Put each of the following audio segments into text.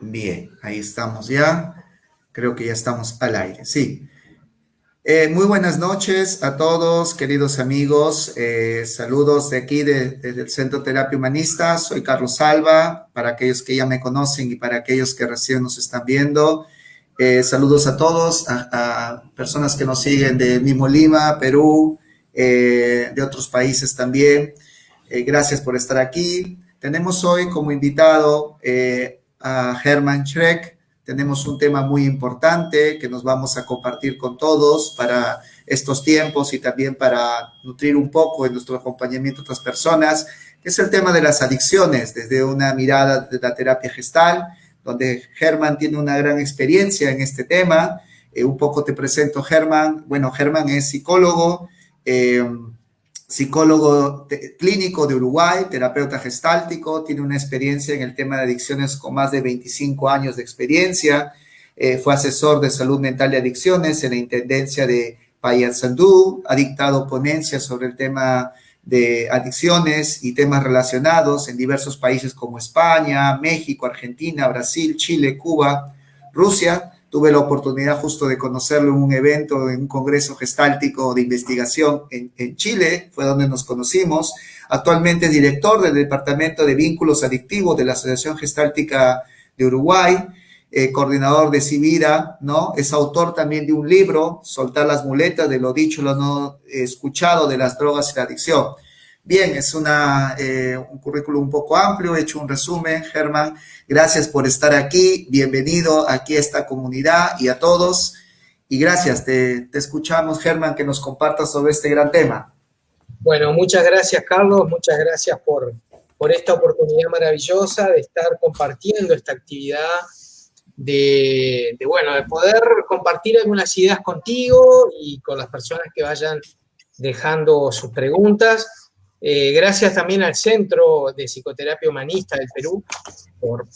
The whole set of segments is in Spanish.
Bien, ahí estamos ya. Creo que ya estamos al aire, sí. Muy buenas noches a todos, queridos amigos. Saludos de aquí, desde el Centro Terapia Humanista. Soy Carlos Alba, para aquellos que ya me conocen y para aquellos que recién nos están viendo. Saludos a todos, a personas que nos siguen de mismo Lima, Perú, de otros países también. Gracias por estar aquí. Tenemos hoy como invitado a Herman Schreck. Tenemos un tema muy importante que nos vamos a compartir con todos para estos tiempos y también para nutrir un poco en nuestro acompañamiento a otras personas, que es el tema de las adicciones desde una mirada de la terapia gestal, donde Herman tiene una gran experiencia en este tema. Un poco te presento Herman. Bueno, Herman es psicólogo, psicólogo clínico de Uruguay, terapeuta gestáltico, tiene una experiencia en el tema de adicciones con más de 25 años de experiencia, fue asesor de salud mental y adicciones en la Intendencia de Paysandú, ha dictado ponencias sobre el tema de adicciones y temas relacionados en diversos países como España, México, Argentina, Brasil, Chile, Cuba, Rusia. Tuve la oportunidad justo de conocerlo en un evento, en un congreso gestáltico de investigación en Chile, fue donde nos conocimos. Actualmente es director del Departamento de Vínculos Adictivos de la Asociación Gestáltica de Uruguay, coordinador de Civida, ¿no? Es autor también de un libro, Soltar las muletas, de lo dicho, lo no escuchado, de las drogas y la adicción. Bien, es un currículum un poco amplio, he hecho un resumen, Germán. Gracias por estar aquí, bienvenido aquí a esta comunidad y a todos. Y gracias, te escuchamos, Germán, que nos compartas sobre este gran tema. Bueno, muchas gracias, Carlos, muchas gracias por esta oportunidad maravillosa de estar compartiendo esta actividad, bueno, de poder compartir algunas ideas contigo y con las personas que vayan dejando sus preguntas. Gracias también al Centro de Psicoterapia Humanista del Perú por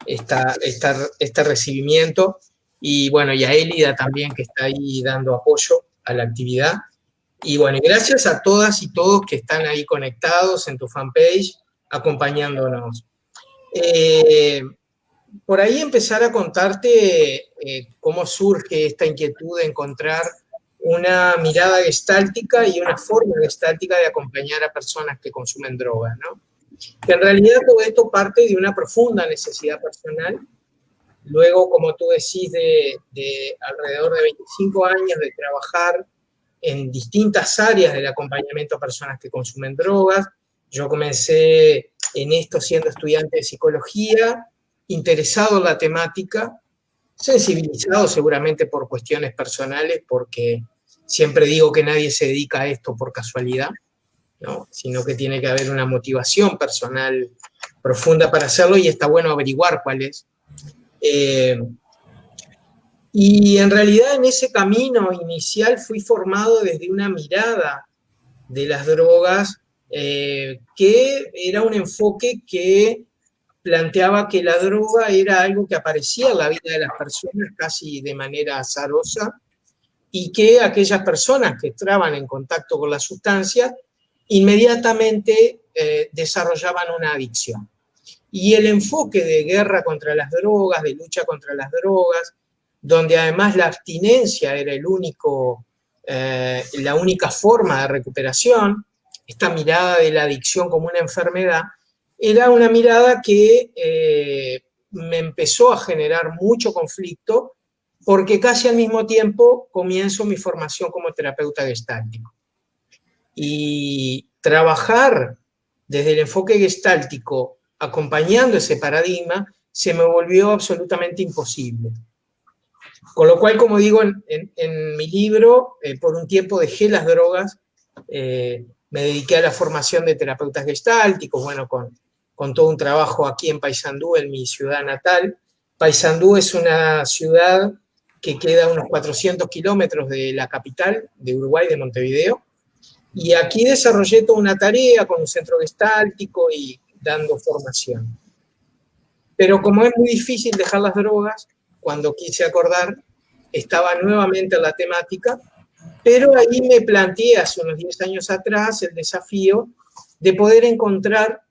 este recibimiento. Y bueno, y a Elida también, que está ahí dando apoyo a la actividad. Y bueno, gracias a todas y todos que están ahí conectados en tu fanpage, acompañándonos. Por ahí empezar a contarte cómo surge esta inquietud de encontrar una mirada gestáltica y una forma gestáltica de acompañar a personas que consumen drogas, ¿no? Que en realidad todo esto parte de una profunda necesidad personal. Luego, como tú decís, de alrededor de 25 años de trabajar en distintas áreas del acompañamiento a personas que consumen drogas. Yo comencé en esto siendo estudiante de psicología, interesado en la temática, sensibilizado seguramente por cuestiones personales, porque siempre digo que nadie se dedica a esto por casualidad, ¿no? Sino que tiene que haber una motivación personal profunda para hacerlo y está bueno averiguar cuál es. Y en realidad en ese camino inicial fui formado desde una mirada de las drogas que era un enfoque que planteaba que la droga era algo que aparecía en la vida de las personas casi de manera azarosa y que aquellas personas que entraban en contacto con la sustancia inmediatamente desarrollaban una adicción. Y el enfoque de guerra contra las drogas, de lucha contra las drogas, donde además la abstinencia era la única forma de recuperación, esta mirada de la adicción como una enfermedad, era una mirada que me empezó a generar mucho conflicto, porque casi al mismo tiempo comienzo mi formación como terapeuta gestáltico. Y trabajar desde el enfoque gestáltico, acompañando ese paradigma, se me volvió absolutamente imposible. Con lo cual, como digo en mi libro, por un tiempo dejé las drogas, me dediqué a la formación de terapeutas gestálticos, bueno, con todo un trabajo aquí en Paysandú, en mi ciudad natal. Paysandú es una ciudad que queda a unos 400 kilómetros de la capital de Uruguay, de Montevideo, y aquí desarrollé toda una tarea con un centro gestáltico y dando formación. Pero como es muy difícil dejar las drogas, cuando quise acordar, estaba nuevamente en la temática, pero ahí me planteé hace unos 10 años atrás el desafío de poder encontrar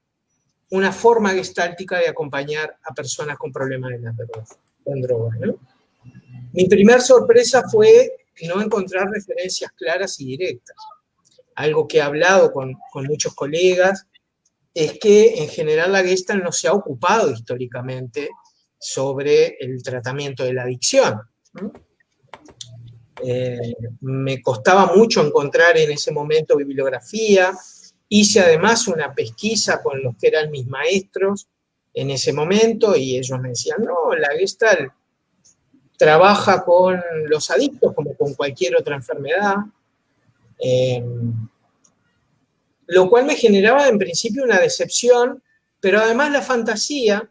una forma gestáltica de acompañar a personas con problemas con drogas, ¿no? Mi primer sorpresa fue no encontrar referencias claras y directas. Algo que he hablado con muchos colegas es que en general la Gestalt no se ha ocupado históricamente sobre el tratamiento de la adicción. Me costaba mucho encontrar en ese momento bibliografía. Hice además una pesquisa con los que eran mis maestros en ese momento y ellos me decían, no, la Gestalt trabaja con los adictos como con cualquier otra enfermedad. Lo cual me generaba en principio una decepción, pero además la fantasía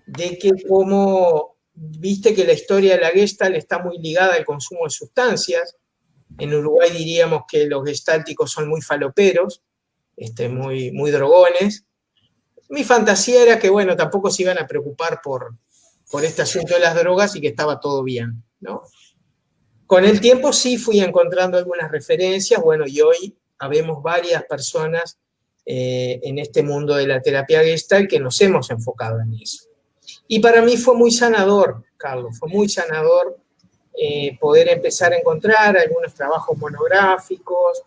de que como viste que la historia de la Gestalt está muy ligada al consumo de sustancias, en Uruguay diríamos que los gestálticos son muy faloperos, muy drogones. Mi fantasía era que, bueno, tampoco se iban a preocupar por este asunto de las drogas y que estaba todo bien, ¿no? Con el tiempo sí fui encontrando algunas referencias, bueno, y hoy habemos varias personas en este mundo de la terapia Gestalt que nos hemos enfocado en eso. Y para mí fue muy sanador, Carlos, fue muy sanador poder empezar a encontrar algunos trabajos monográficos,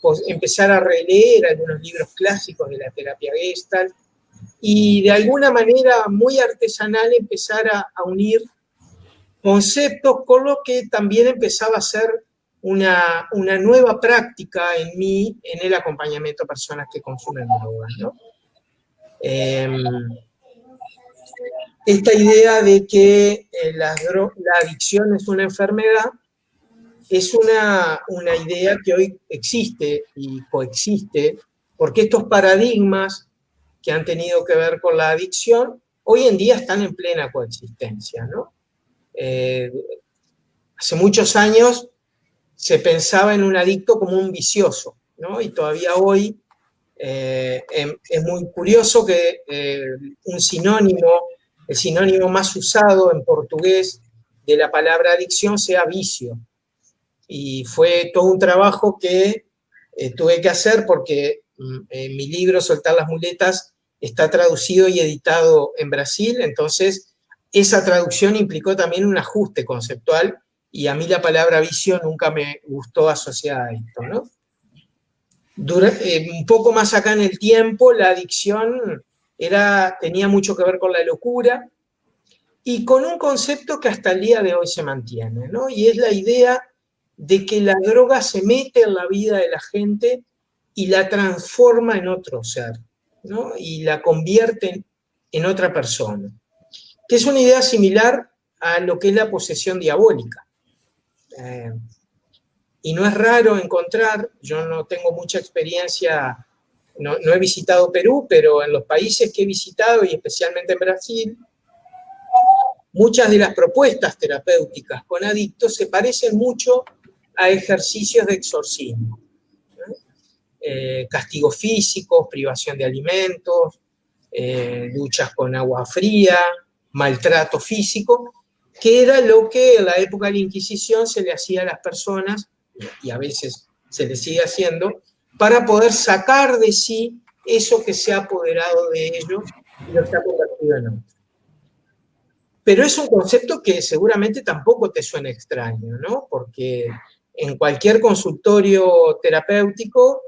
pues empezar a releer algunos libros clásicos de la terapia Gestalt y de alguna manera muy artesanal empezar a unir conceptos con lo que también empezaba a ser una nueva práctica en mí en el acompañamiento a personas que consumen drogas, ¿no? Esta idea de que la adicción es una enfermedad es una idea que hoy existe y coexiste, porque estos paradigmas que han tenido que ver con la adicción hoy en día están en plena coexistencia, ¿no? Hace muchos años se pensaba en un adicto como un vicioso, ¿no? Y todavía hoy es muy curioso que el sinónimo más usado en portugués de la palabra adicción sea vicio. Y fue todo un trabajo que tuve que hacer porque mi libro Soltar las muletas está traducido y editado en Brasil, entonces esa traducción implicó también un ajuste conceptual y a mí la palabra vicio nunca me gustó asociada a esto, ¿no? Un poco más acá en el tiempo, la adicción tenía mucho que ver con la locura y con un concepto que hasta el día de hoy se mantiene, ¿no? Y es la idea de que la droga se mete en la vida de la gente y la transforma en otro ser, ¿no? Y la convierte en otra persona, que es una idea similar a lo que es la posesión diabólica. Y no es raro encontrar, yo no tengo mucha experiencia, no he visitado Perú, pero en los países que he visitado, y especialmente en Brasil, muchas de las propuestas terapéuticas con adictos se parecen mucho a ejercicios de exorcismo. Castigos físicos, privación de alimentos, duchas con agua fría, maltrato físico, que era lo que en la época de la Inquisición se le hacía a las personas, y a veces se le sigue haciendo, para poder sacar de sí eso que se ha apoderado de ellos y lo se ha convertido en otro. Pero es un concepto que seguramente tampoco te suena extraño, ¿no? Porque en cualquier consultorio terapéutico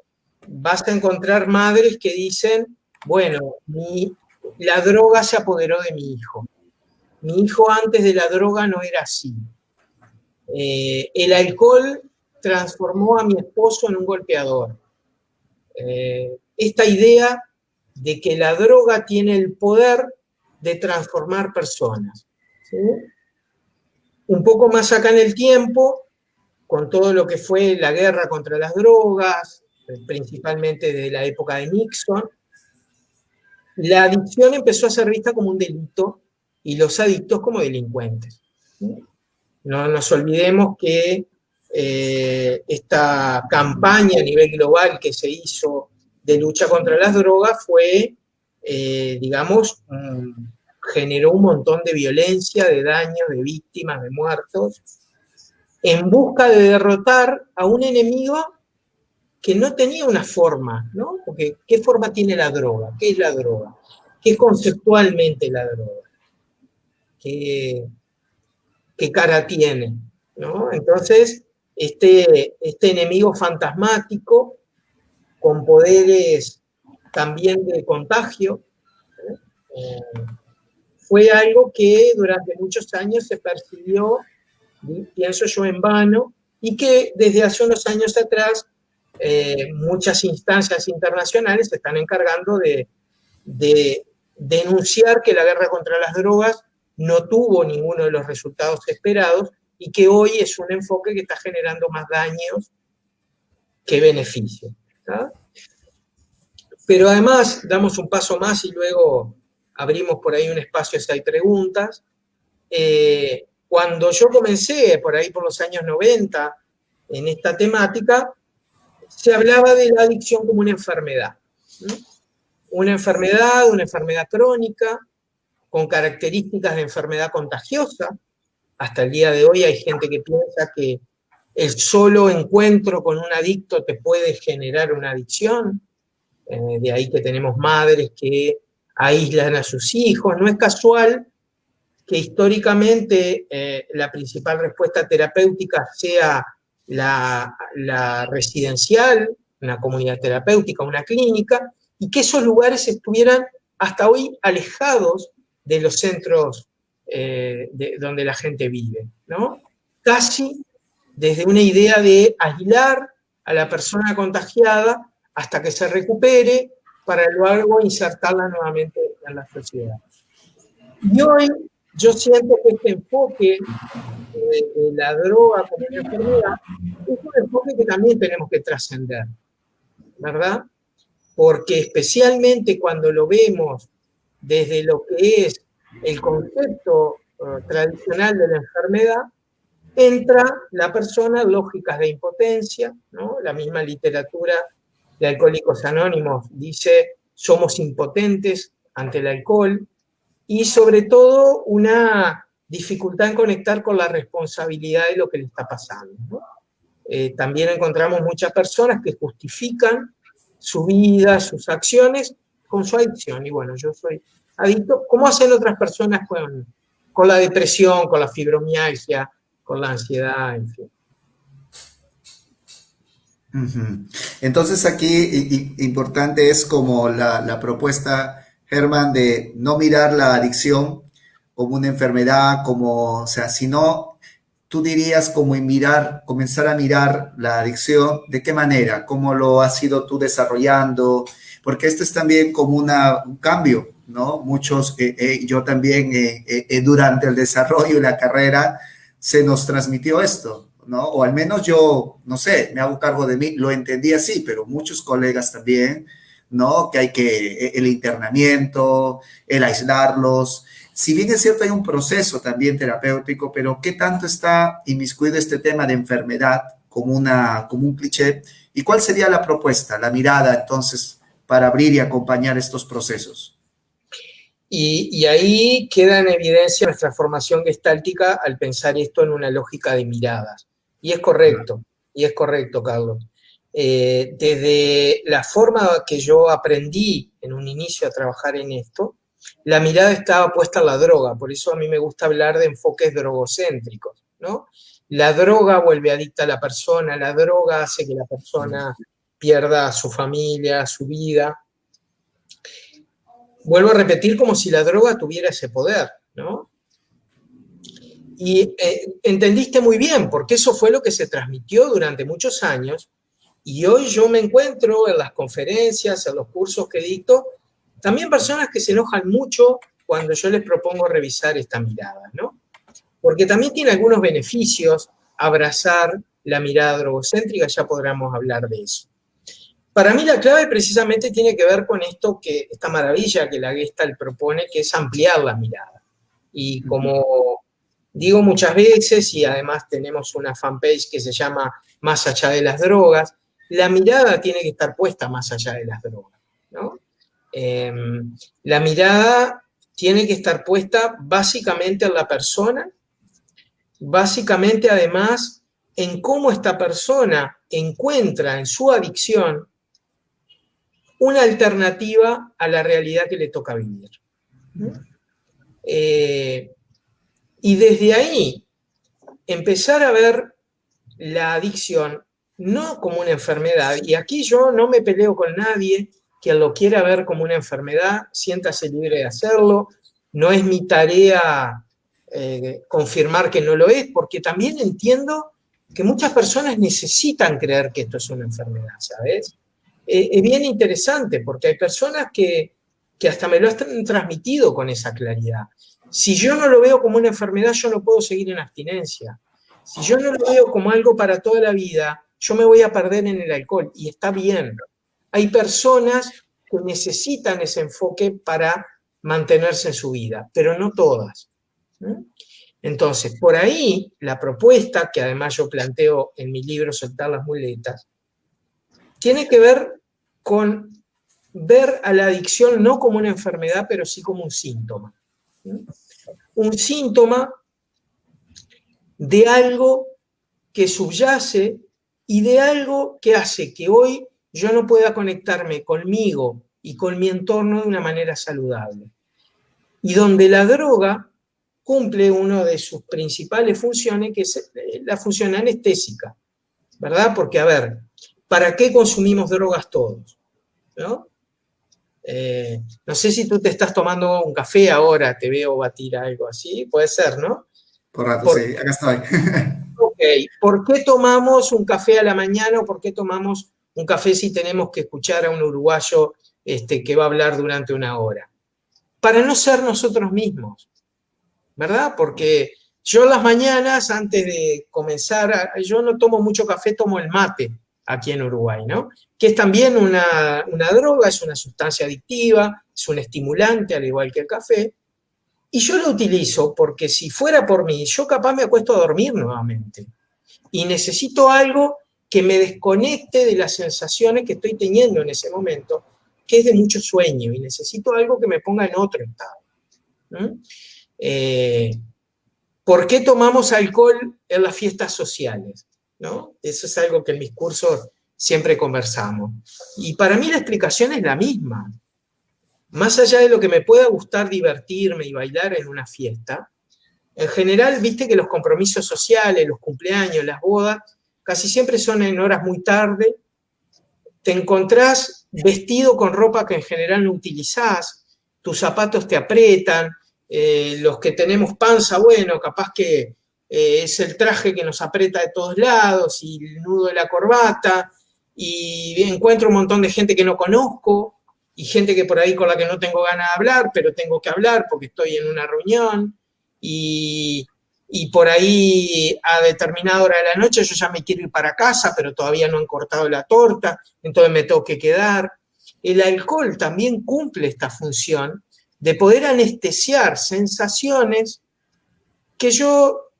vas a encontrar madres que dicen, bueno, la droga se apoderó de mi hijo. Mi hijo antes de la droga no era así. El alcohol transformó a mi esposo en un golpeador. Esta idea de que la droga tiene el poder de transformar personas, ¿sí? Un poco más acá en el tiempo, con todo lo que fue la guerra contra las drogas, principalmente de la época de Nixon, la adicción empezó a ser vista como un delito y los adictos como delincuentes. No nos olvidemos que esta campaña a nivel global que se hizo de lucha contra las drogas fue, digamos, generó un montón de violencia, de daños, de víctimas, de muertos, en busca de derrotar a un enemigo que no tenía una forma, ¿no? Porque ¿qué forma tiene la droga? ¿Qué es la droga? qué conceptualmente la droga, qué cara tiene, ¿no? Entonces, este enemigo fantasmático con poderes también de contagio, fue algo que durante muchos años se persiguió, pienso yo, en vano, y que desde hace unos años atrás muchas instancias internacionales se están encargando de denunciar que la guerra contra las drogas no tuvo ninguno de los resultados esperados y que hoy es un enfoque que está generando más daños que beneficios. ¿Tá? Pero además damos un paso más y luego abrimos por ahí un espacio si hay preguntas. Cuando yo comencé, por ahí por los años 90, en esta temática, se hablaba de la adicción como una enfermedad. ¿No? Una enfermedad crónica, con características de enfermedad contagiosa. Hasta el día de hoy hay gente que piensa que el solo encuentro con un adicto te puede generar una adicción. De ahí que tenemos madres que aíslan a sus hijos. No es casual que históricamente la principal respuesta terapéutica sea la residencial, una comunidad terapéutica, una clínica, y que esos lugares estuvieran hasta hoy alejados de los centros donde la gente vive, ¿no? Casi desde una idea de aislar a la persona contagiada hasta que se recupere para luego insertarla nuevamente en la sociedad. Y hoy yo siento que este enfoque de la droga como una enfermedad es un enfoque que también tenemos que trascender, ¿verdad? Porque especialmente cuando lo vemos desde lo que es el concepto tradicional de la enfermedad, entra la persona en lógicas de impotencia, ¿no? La misma literatura de Alcohólicos Anónimos dice, somos impotentes ante el alcohol, y sobre todo una dificultad en conectar con la responsabilidad de lo que le está pasando, ¿no? También encontramos muchas personas que justifican su vida, sus acciones con su adicción. Y bueno, yo soy adicto, como hacen otras personas con la depresión, con la fibromialgia, con la ansiedad, en fin. Entonces aquí importante es como la propuesta, Germán, de no mirar la adicción como una enfermedad, como, o sea, sino tú dirías como en mirar, comenzar a mirar la adicción, ¿de qué manera? ¿Cómo lo has ido tú desarrollando? Porque esto es también como un cambio, ¿no? Muchos, yo también durante el desarrollo y la carrera se nos transmitió esto, ¿no? O al menos yo, no sé, me hago cargo de mí, lo entendí así, pero muchos colegas también, ¿no? Que hay que el internamiento, el aislarlos. Si bien es cierto, hay un proceso también terapéutico, pero ¿qué tanto está inmiscuido este tema de enfermedad como un cliché? ¿Y cuál sería la propuesta, la mirada, entonces, para abrir y acompañar estos procesos? Y ahí queda en evidencia nuestra formación gestáltica al pensar esto en una lógica de miradas. Y es correcto, Carlos. Desde la forma que yo aprendí en un inicio a trabajar en esto, la mirada estaba puesta en la droga, por eso a mí me gusta hablar de enfoques drogocéntricos, ¿no? La droga vuelve adicta a la persona, la droga hace que la persona pierda a su familia, su vida. Vuelvo a repetir, como si la droga tuviera ese poder, ¿no? Y entendiste muy bien, porque eso fue lo que se transmitió durante muchos años, y hoy yo me encuentro en las conferencias, en los cursos que dicto, también personas que se enojan mucho cuando yo les propongo revisar esta mirada, ¿no? Porque también tiene algunos beneficios abrazar la mirada drogocéntrica, ya podremos hablar de eso. Para mí la clave precisamente tiene que ver con esta maravilla que la Gestalt propone, que es ampliar la mirada. Y como digo muchas veces, y además tenemos una fanpage que se llama Más allá de las drogas, la mirada tiene que estar puesta más allá de las drogas, ¿no? La mirada tiene que estar puesta básicamente en la persona, básicamente además en cómo esta persona encuentra en su adicción una alternativa a la realidad que le toca vivir. Y desde ahí empezar a ver la adicción no como una enfermedad, y aquí yo no me peleo con nadie. Quien lo quiera ver como una enfermedad, siéntase libre de hacerlo. No es mi tarea confirmar que no lo es, porque también entiendo que muchas personas necesitan creer que esto es una enfermedad, ¿sabes? Es bien interesante, porque hay personas que hasta me lo han transmitido con esa claridad. Si yo no lo veo como una enfermedad, yo no puedo seguir en abstinencia. Si yo no lo veo como algo para toda la vida, yo me voy a perder en el alcohol, y está bien. Hay personas que necesitan ese enfoque para mantenerse en su vida, pero no todas. Entonces, por ahí, la propuesta, que además yo planteo en mi libro Soltar las muletas, tiene que ver con ver a la adicción no como una enfermedad, pero sí como un síntoma. Un síntoma de algo que subyace y de algo que hace que hoy yo no pueda conectarme conmigo y con mi entorno de una manera saludable. Y donde la droga cumple una de sus principales funciones, que es la función anestésica, ¿verdad? Porque, a ver, ¿para qué consumimos drogas todos? ¿No? No sé si tú te estás tomando un café ahora, te veo batir algo así, puede ser, ¿no? Por rato, sí, acá estoy. Ok, ¿por qué tomamos un café a la mañana o por qué tomamos un café si tenemos que escuchar a un uruguayo que va a hablar durante una hora? Para no ser nosotros mismos, ¿verdad? Porque yo las mañanas, antes de comenzar, yo no tomo mucho café, tomo el mate aquí en Uruguay, ¿no? Que es también una droga, es una sustancia adictiva, es un estimulante, al igual que el café. Y yo lo utilizo porque si fuera por mí, yo capaz me acuesto a dormir nuevamente. Y necesito algo que me desconecte de las sensaciones que estoy teniendo en ese momento, que es de mucho sueño, y necesito algo que me ponga en otro estado. ¿Por qué tomamos alcohol en las fiestas sociales? ¿No? Eso es algo que en mis cursos siempre conversamos. Y para mí la explicación es la misma. Más allá de lo que me pueda gustar divertirme y bailar en una fiesta, en general, viste que los compromisos sociales, los cumpleaños, las bodas, casi siempre son en horas muy tarde. Te encontrás vestido con ropa que en general no utilizás, tus zapatos te aprietan, los que tenemos panza, bueno, capaz que es el traje que nos aprieta de todos lados y el nudo de la corbata, y encuentro un montón de gente que no conozco y gente que por ahí con la que no tengo ganas de hablar, pero tengo que hablar porque estoy en una reunión, y por ahí a determinada hora de la noche yo ya me quiero ir para casa, pero todavía no han cortado la torta, entonces me tengo que quedar. El alcohol también cumple esta función de poder anestesiar sensaciones que yo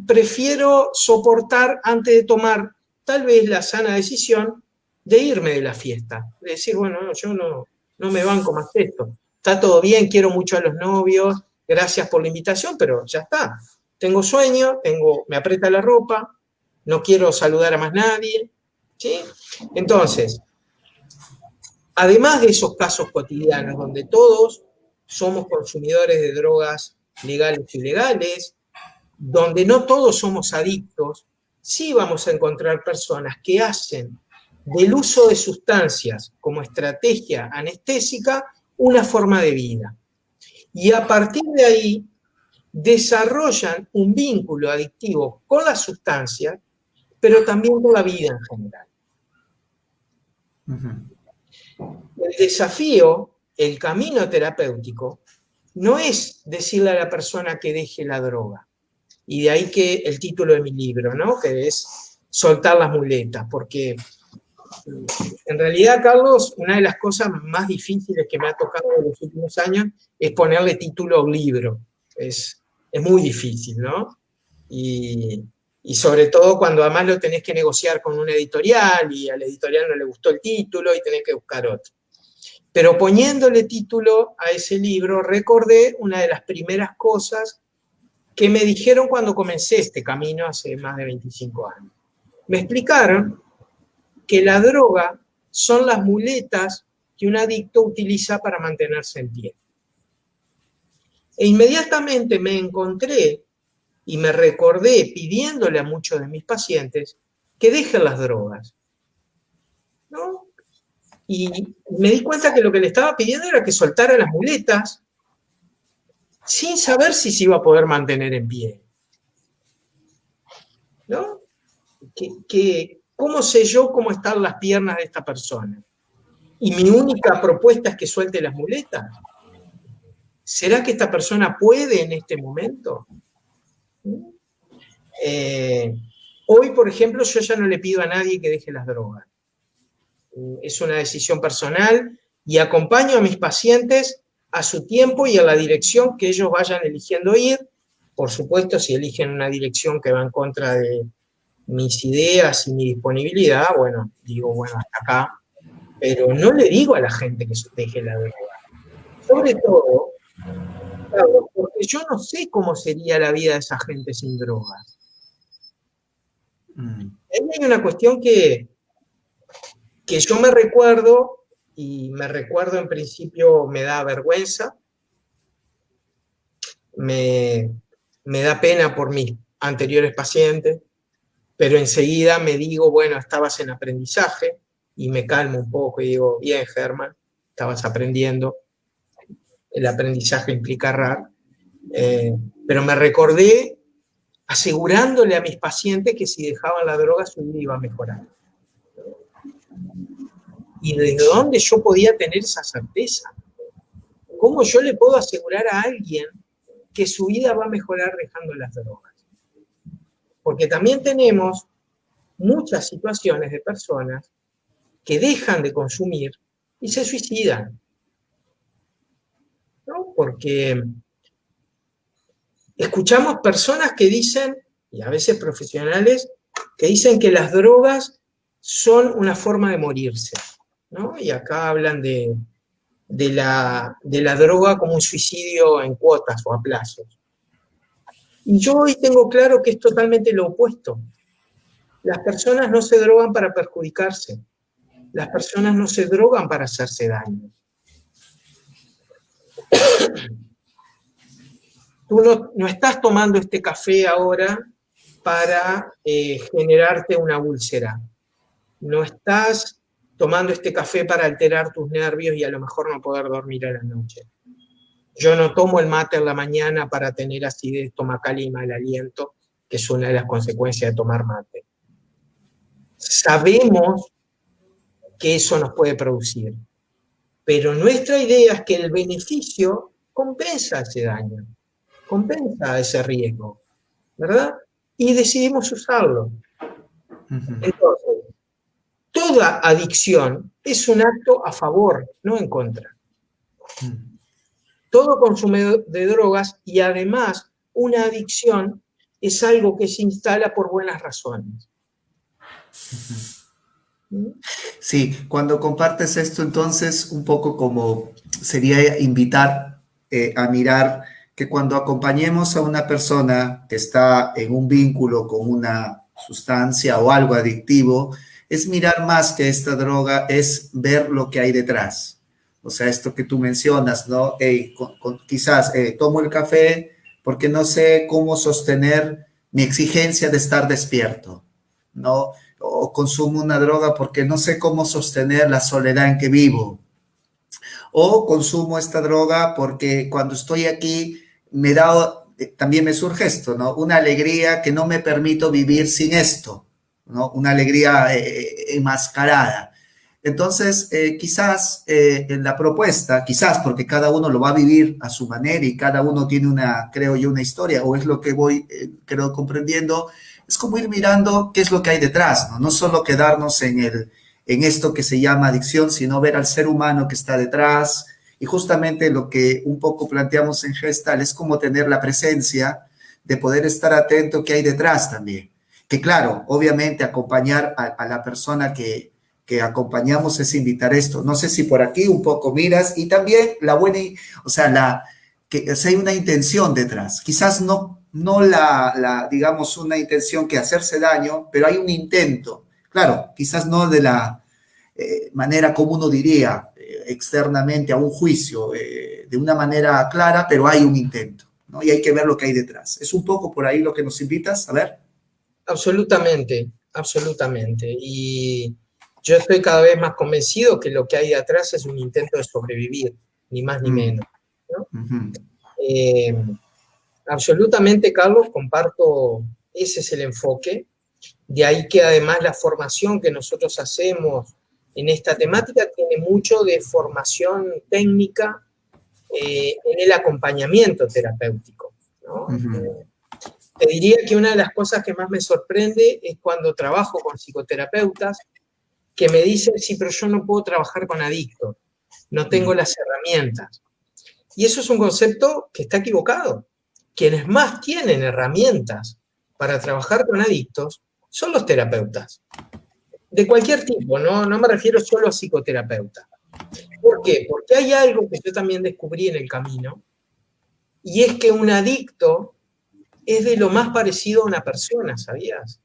prefiero soportar antes de tomar tal vez la sana decisión de irme de la fiesta. De decir, bueno, no, yo no me banco más esto. Está todo bien, quiero mucho a los novios, gracias por la invitación, pero ya está. Tengo sueño, me aprieta la ropa, no quiero saludar a más nadie. ¿Sí? Entonces, además de esos casos cotidianos donde todos somos consumidores de drogas legales o ilegales, donde no todos somos adictos, sí vamos a encontrar personas que hacen del uso de sustancias como estrategia anestésica una forma de vida. Y a partir de ahí desarrollan un vínculo adictivo con las sustancias, pero también con la vida en general. El desafío, el camino terapéutico, no es decirle a la persona que deje la droga. Y de ahí que el título de mi libro, ¿no? Que es Soltar las muletas, porque en realidad, Carlos, una de las cosas más difíciles que me ha tocado en los últimos años es ponerle título a un libro. Es muy difícil, ¿no? Y sobre todo cuando además lo tenés que negociar con una editorial y al editorial no le gustó el título y tenés que buscar otro. Pero poniéndole título a ese libro, recordé una de las primeras cosas que me dijeron cuando comencé este camino hace más de 25 años. Me explicaron que la droga son las muletas que un adicto utiliza para mantenerse en pie. E inmediatamente me encontré y me recordé pidiéndole a muchos de mis pacientes que dejen las drogas, ¿no? Y me di cuenta que lo que le estaba pidiendo era que soltara las muletas sin saber si se iba a poder mantener en pie, ¿no? ¿Cómo sé yo cómo están las piernas de esta persona? Y mi única propuesta es que suelte las muletas. ¿Será que esta persona puede en este momento? Hoy, por ejemplo, yo ya no le pido a nadie que deje las drogas. Es una decisión personal y acompaño a mis pacientes a su tiempo y a la dirección que ellos vayan eligiendo ir. Por supuesto, si eligen una dirección que va en contra de mis ideas y mi disponibilidad, bueno, digo, bueno, hasta acá. Pero no le digo a la gente que deje la droga. Sobre todo, claro, porque yo no sé cómo sería la vida de esa gente sin drogas. Ahí hay una cuestión que yo me recuerdo, y me recuerdo en principio me da vergüenza, me da pena por mis anteriores pacientes, pero enseguida me digo, bueno, estabas en aprendizaje, y me calmo un poco y digo, bien, Germán, estabas aprendiendo, el aprendizaje implica errar, pero me recordé asegurándole a mis pacientes que si dejaban la droga su vida iba a mejorar. ¿Y desde dónde yo podía tener esa certeza? ¿Cómo yo le puedo asegurar a alguien que su vida va a mejorar dejando las drogas? Porque también tenemos muchas situaciones de personas que dejan de consumir y se suicidan, ¿no? Porque escuchamos personas que dicen, y a veces profesionales, que dicen que las drogas son una forma de morirse, ¿no? Y acá hablan de la droga como un suicidio en cuotas o a plazos. Y yo hoy tengo claro que es totalmente lo opuesto. Las personas no se drogan para perjudicarse. Las personas no se drogan para hacerse daño. Tú no estás tomando este café ahora para generarte una úlcera. No estás tomando este café para alterar tus nervios y a lo mejor no poder dormir a la noche. Yo no tomo el mate en la mañana para tener acidez estomacal y mal aliento, que es una de las consecuencias de tomar mate. Sabemos que eso nos puede producir, pero nuestra idea es que el beneficio compensa ese daño, compensa ese riesgo, ¿verdad? Y decidimos usarlo. Entonces, toda adicción es un acto a favor, no en contra. Todo consumo de drogas y además una adicción es algo que se instala por buenas razones. Sí, cuando compartes esto, entonces, un poco como sería invitar a mirar que cuando acompañemos a una persona que está en un vínculo con una sustancia o algo adictivo, es mirar más que esta droga, es ver lo que hay detrás. O sea, esto que tú mencionas, ¿no? Quizás tomo el café porque no sé cómo sostener mi exigencia de estar despierto, ¿no? O consumo una droga porque no sé cómo sostener la soledad en que vivo. O consumo esta droga porque cuando estoy aquí me da, también me surge esto, ¿no? Una alegría que no me permito vivir sin esto, ¿no? Una alegría enmascarada. Entonces, quizás en la propuesta, quizás porque cada uno lo va a vivir a su manera y cada uno tiene una, creo yo, una historia, o es lo que voy, creo, comprendiendo, es como ir mirando qué es lo que hay detrás, ¿no? No solo quedarnos en esto que se llama adicción, sino ver al ser humano que está detrás. Y justamente lo que un poco planteamos en Gestal es como tener la presencia de poder estar atento qué hay detrás también. Que claro, obviamente acompañar a la persona que acompañamos es invitar esto. No sé si por aquí un poco miras y también la buena, o sea, que hay una intención detrás. Quizás no digamos, una intención que hacerse daño, pero hay un intento. Claro, quizás no de la manera como uno diría, externamente a un juicio de una manera clara, pero hay un intento, ¿no? Y hay que ver lo que hay detrás. Es un poco por ahí lo que nos invitas a ver. Absolutamente, absolutamente. Y yo estoy cada vez más convencido que lo que hay atrás es un intento de sobrevivir, ni más ni menos, ¿no? Eh, Absolutamente, Carlos, comparto, ese es el enfoque. De ahí que además la formación que nosotros hacemos en esta temática tiene mucho de formación técnica en el acompañamiento terapéutico, ¿no? Te diría que una de las cosas que más me sorprende es cuando trabajo con psicoterapeutas que me dicen, sí, pero yo no puedo trabajar con adictos, no tengo las herramientas. Y eso es un concepto que está equivocado. Quienes más tienen herramientas para trabajar con adictos son los terapeutas, de cualquier tipo, no me refiero solo a psicoterapeutas. ¿Por qué? Porque hay algo que yo también descubrí en el camino, y es que un adicto es de lo más parecido a una persona, ¿sabías?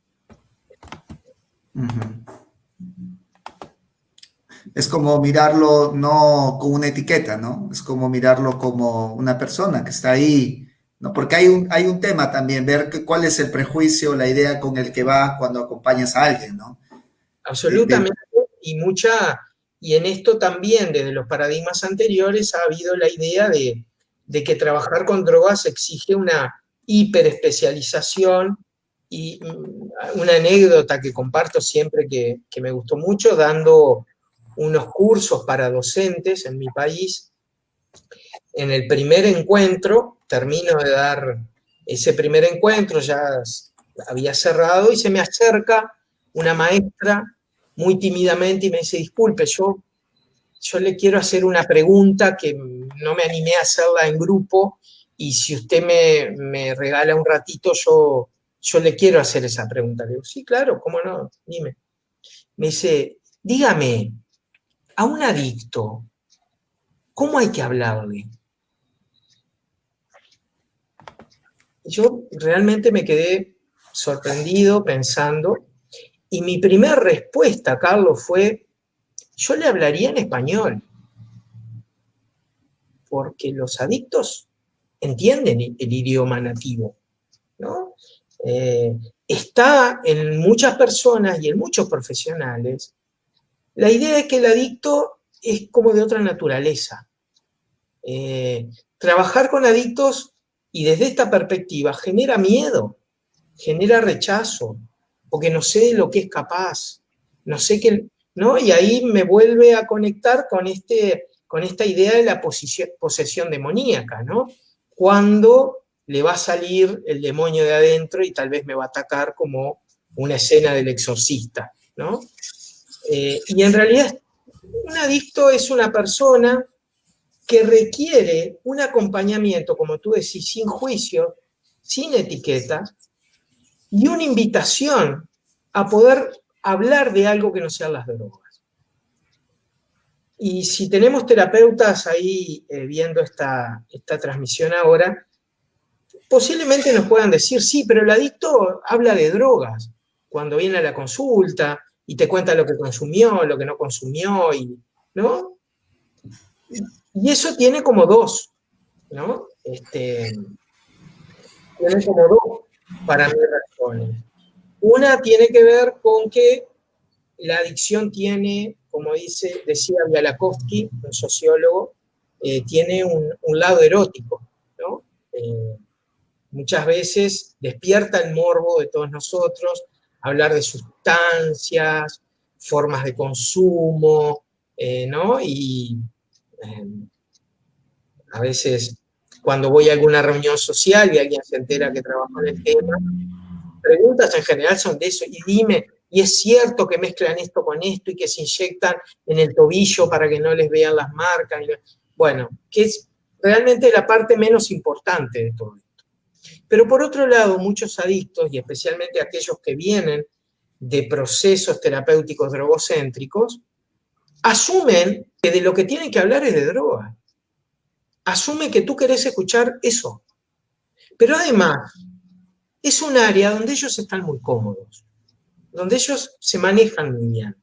Es como mirarlo no como una etiqueta, ¿no? Es como mirarlo como una persona que está ahí, ¿no? Porque hay un tema también, ver cuál es el prejuicio, la idea con el que va cuando acompañas a alguien, ¿no? Absolutamente, y en esto también, desde los paradigmas anteriores, ha habido la idea de que trabajar con drogas exige una hiperespecialización, y una anécdota que comparto siempre que me gustó mucho, dando unos cursos para docentes en mi país. En el primer encuentro, termino de dar ese primer encuentro, ya había cerrado, y se me acerca una maestra muy tímidamente y me dice, disculpe, yo le quiero hacer una pregunta que no me animé a hacerla en grupo, y si usted me regala un ratito, yo le quiero hacer esa pregunta. Le digo, sí, claro, cómo no, dime. Me dice, dígame, a un adicto, ¿cómo hay que hablarle? Yo realmente me quedé sorprendido pensando, y mi primera respuesta, Carlos, fue, yo le hablaría en español, porque los adictos entienden el idioma nativo, ¿no? Está en muchas personas y en muchos profesionales la idea de que el adicto es como de otra naturaleza. Trabajar con adictos y desde esta perspectiva genera miedo, genera rechazo, porque no sé de lo que es capaz, no sé qué, ¿no? Y ahí me vuelve a conectar con esta idea de la posesión demoníaca, ¿no? Cuando le va a salir el demonio de adentro y tal vez me va a atacar como una escena del exorcista, ¿no? Y en realidad un adicto es una persona que requiere un acompañamiento, como tú decís, sin juicio, sin etiquetas, y una invitación a poder hablar de algo que no sean las drogas. Y si tenemos terapeutas ahí viendo esta transmisión ahora, posiblemente nos puedan decir, sí, pero el adicto habla de drogas cuando viene a la consulta y te cuenta lo que consumió, lo que no consumió, ¿no? Y eso tiene como dos, ¿no? Tiene como dos, para mí, razones. Una tiene que ver con que la adicción tiene, como decía Bialakovsky, un sociólogo, tiene un lado erótico, ¿no? Muchas veces despierta el morbo de todos nosotros, hablar de sustancias, formas de consumo, ¿no? Y a veces cuando voy a alguna reunión social y alguien se entera que trabajo en el tema, preguntas en general son de eso, y dime, ¿y es cierto que mezclan esto con esto y que se inyectan en el tobillo para que no les vean las marcas? Bueno, que es realmente la parte menos importante de todo esto. Pero por otro lado, muchos adictos, y especialmente aquellos que vienen de procesos terapéuticos drogocéntricos, asumen que de lo que tienen que hablar es de droga. Asumen que tú querés escuchar eso. Pero además, es un área donde ellos están muy cómodos, donde ellos se manejan muy bien.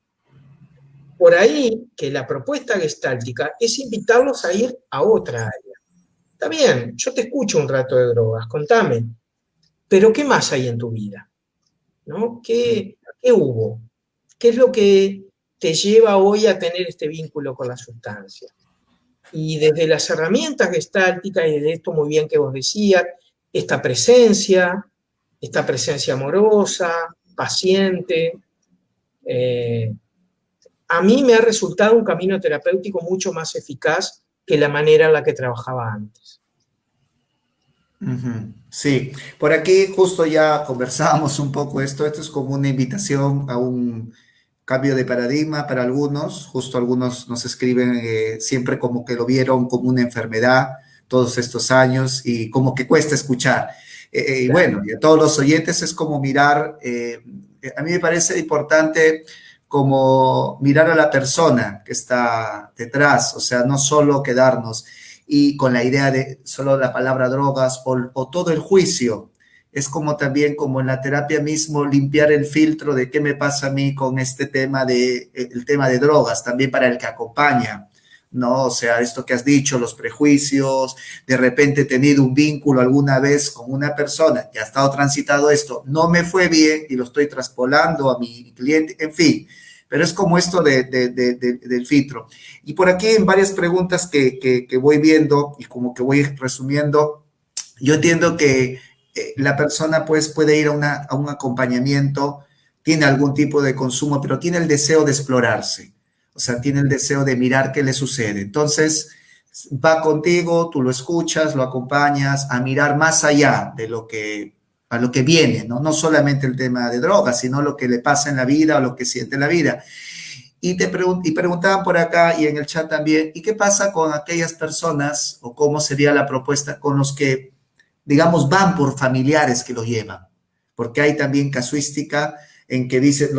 por ahí que la propuesta gestáltica es invitarlos a ir a otra área. Está bien, yo te escucho un rato de drogas, contame, pero ¿qué más hay en tu vida? ¿No? ¿Qué hubo? ¿Qué es lo que te lleva hoy a tener este vínculo con la sustancia? Y desde las herramientas gestálticas, y de esto muy bien que vos decías, esta presencia amorosa, paciente, a mí me ha resultado un camino terapéutico mucho más eficaz que la manera en la que trabajaba antes. Sí, por aquí justo ya conversábamos un poco esto es como una invitación a un cambio de paradigma para algunos, justo algunos nos escriben siempre como que lo vieron como una enfermedad todos estos años y como que cuesta escuchar. Y bueno, y a todos los oyentes es como mirar, a mí me parece importante como mirar a la persona que está detrás, o sea, no solo quedarnos y con la idea de solo la palabra drogas o todo el juicio. Es como también, como en la terapia mismo, limpiar el filtro de qué me pasa a mí con este tema el tema de drogas, también para el que acompaña, ¿no? O sea, esto que has dicho, los prejuicios, de repente he tenido un vínculo alguna vez con una persona que ha estado transitado esto, no me fue bien y lo estoy traspolando a mi cliente, en fin, pero es como esto del filtro. Y por aquí en varias preguntas que voy viendo y como que voy resumiendo, yo entiendo que la persona pues puede ir a un acompañamiento, tiene algún tipo de consumo, pero tiene el deseo de explorarse, o sea, tiene el deseo de mirar qué le sucede. Entonces, va contigo, tú lo escuchas, lo acompañas a mirar más allá de a lo que viene, ¿no? No solamente el tema de drogas, sino lo que le pasa en la vida o lo que siente en la vida. Y preguntaban por acá y en el chat también, ¿y qué pasa con aquellas personas o cómo sería la propuesta con los que, digamos, van por familiares que lo llevan? Porque hay también casuística en que dice,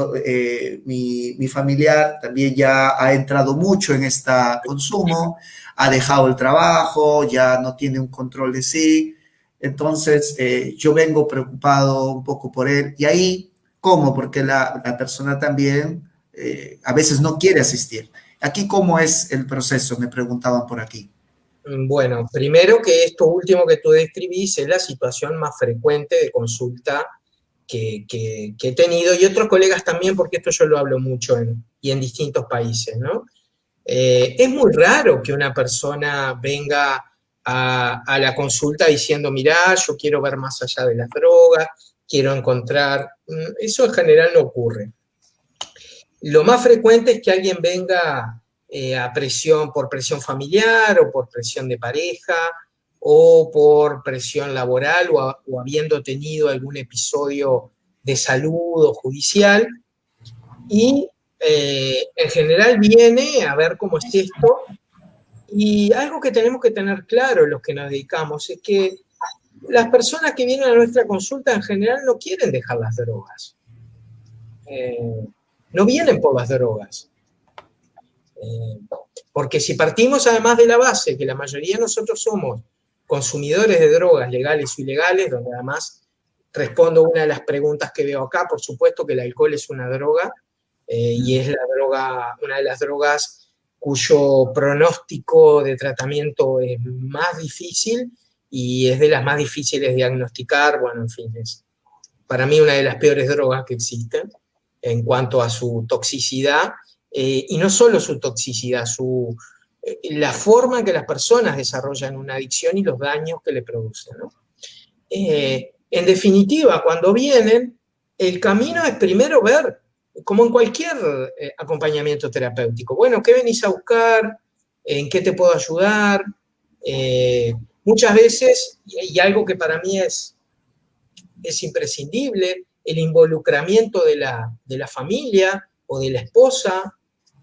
mi familiar también ya ha entrado mucho en este consumo, ha dejado el trabajo, ya no tiene un control de sí, entonces yo vengo preocupado un poco por él. Y ahí, ¿cómo? Porque la persona también a veces no quiere asistir. Aquí, ¿cómo es el proceso? Me preguntaban por aquí. Bueno, primero que esto último que tú describís es la situación más frecuente de consulta que he tenido y otros colegas también, porque esto yo lo hablo mucho y en distintos países, ¿no? Es muy raro que una persona venga a la consulta diciendo, mirá, yo quiero ver más allá de las drogas, quiero encontrar... Eso en general no ocurre. Lo más frecuente es que alguien venga por presión familiar o por presión de pareja o por presión laboral o habiendo tenido algún episodio de salud o judicial y en general viene a ver cómo es esto. Y algo que tenemos que tener claro los que nos dedicamos es que las personas que vienen a nuestra consulta en general no quieren dejar las drogas. No vienen por las drogas. Porque si partimos además de la base que la mayoría de nosotros somos consumidores de drogas legales o ilegales, donde además respondo una de las preguntas que veo acá, por supuesto que el alcohol es una droga y es una de las drogas cuyo pronóstico de tratamiento es más difícil y es de las más difíciles de diagnosticar, bueno, en fin, es para mí una de las peores drogas que existen en cuanto a su toxicidad, y no solo su toxicidad, la forma en que las personas desarrollan una adicción y los daños que le producen, ¿no? En definitiva, cuando vienen, el camino es primero ver, como en cualquier acompañamiento terapéutico, bueno, ¿qué venís a buscar? ¿En qué te puedo ayudar? Muchas veces, y algo que para mí es imprescindible, el involucramiento de la familia o de la esposa.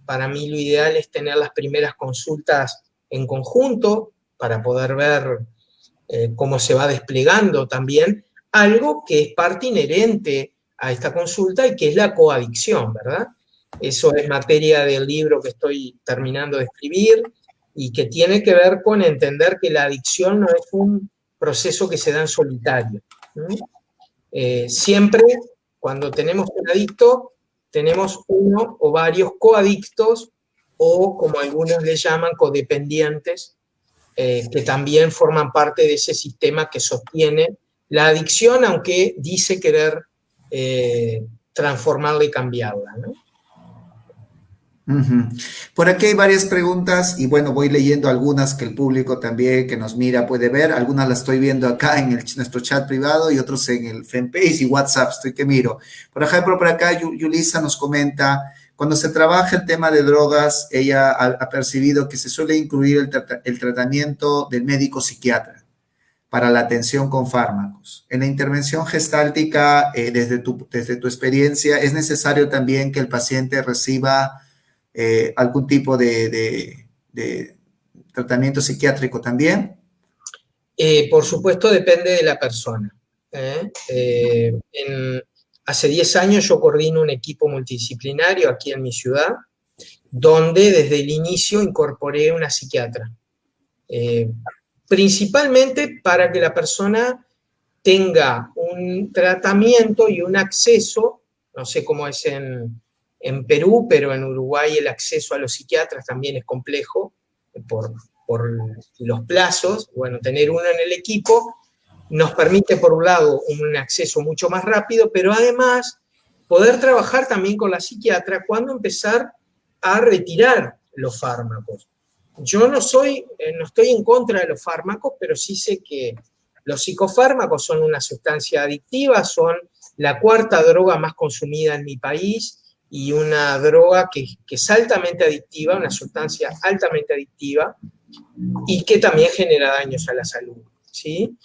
Para mí lo ideal es tener las primeras consultas en conjunto para poder ver cómo se va desplegando también algo que es parte inherente a esta consulta y que es la coadicción, ¿verdad? Eso es materia del libro que estoy terminando de escribir y que tiene que ver con entender que la adicción no es un proceso que se da en solitario. Siempre cuando tenemos un adicto, tenemos uno o varios coadictos o, como algunos le llaman, codependientes, que también forman parte de ese sistema que sostiene la adicción, aunque dice querer transformarla y cambiarla, ¿no? Ujú. Por aquí hay varias preguntas y bueno, voy leyendo algunas que el público también que nos mira puede ver. Algunas las estoy viendo acá en nuestro chat privado y otros en el fanpage y WhatsApp, estoy que miro. Por ejemplo, por acá Yulisa nos comenta, cuando se trabaja el tema de drogas, ella ha percibido que se suele incluir el tratamiento del médico psiquiatra para la atención con fármacos. En la intervención gestáltica, desde tu experiencia, ¿es necesario también que el paciente reciba algún tipo de tratamiento psiquiátrico también? Por supuesto, depende de la persona. Hace 10 años yo coordino un equipo multidisciplinario aquí en mi ciudad, donde desde el inicio incorporé una psiquiatra, principalmente para que la persona tenga un tratamiento y un acceso, no sé cómo es en Perú, pero en Uruguay el acceso a los psiquiatras también es complejo por los plazos. Bueno, tener uno en el equipo nos permite, por un lado, un acceso mucho más rápido, pero además poder trabajar también con la psiquiatra cuando empezar a retirar los fármacos. Yo no estoy en contra de los fármacos, pero sí sé que los psicofármacos son una sustancia adictiva, son la cuarta droga más consumida en mi país y una droga que es altamente adictiva, una sustancia altamente adictiva y que también genera daños a la salud, ¿sí?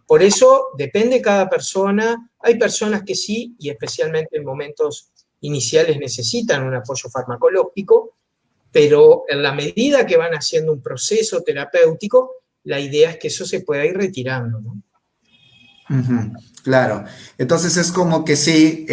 Por eso depende de cada persona. Hay personas que sí, y especialmente en momentos iniciales necesitan un apoyo farmacológico, pero en la medida que van haciendo un proceso terapéutico, la idea es que eso se pueda ir retirando, ¿no? Ujú, claro, entonces es como que sí,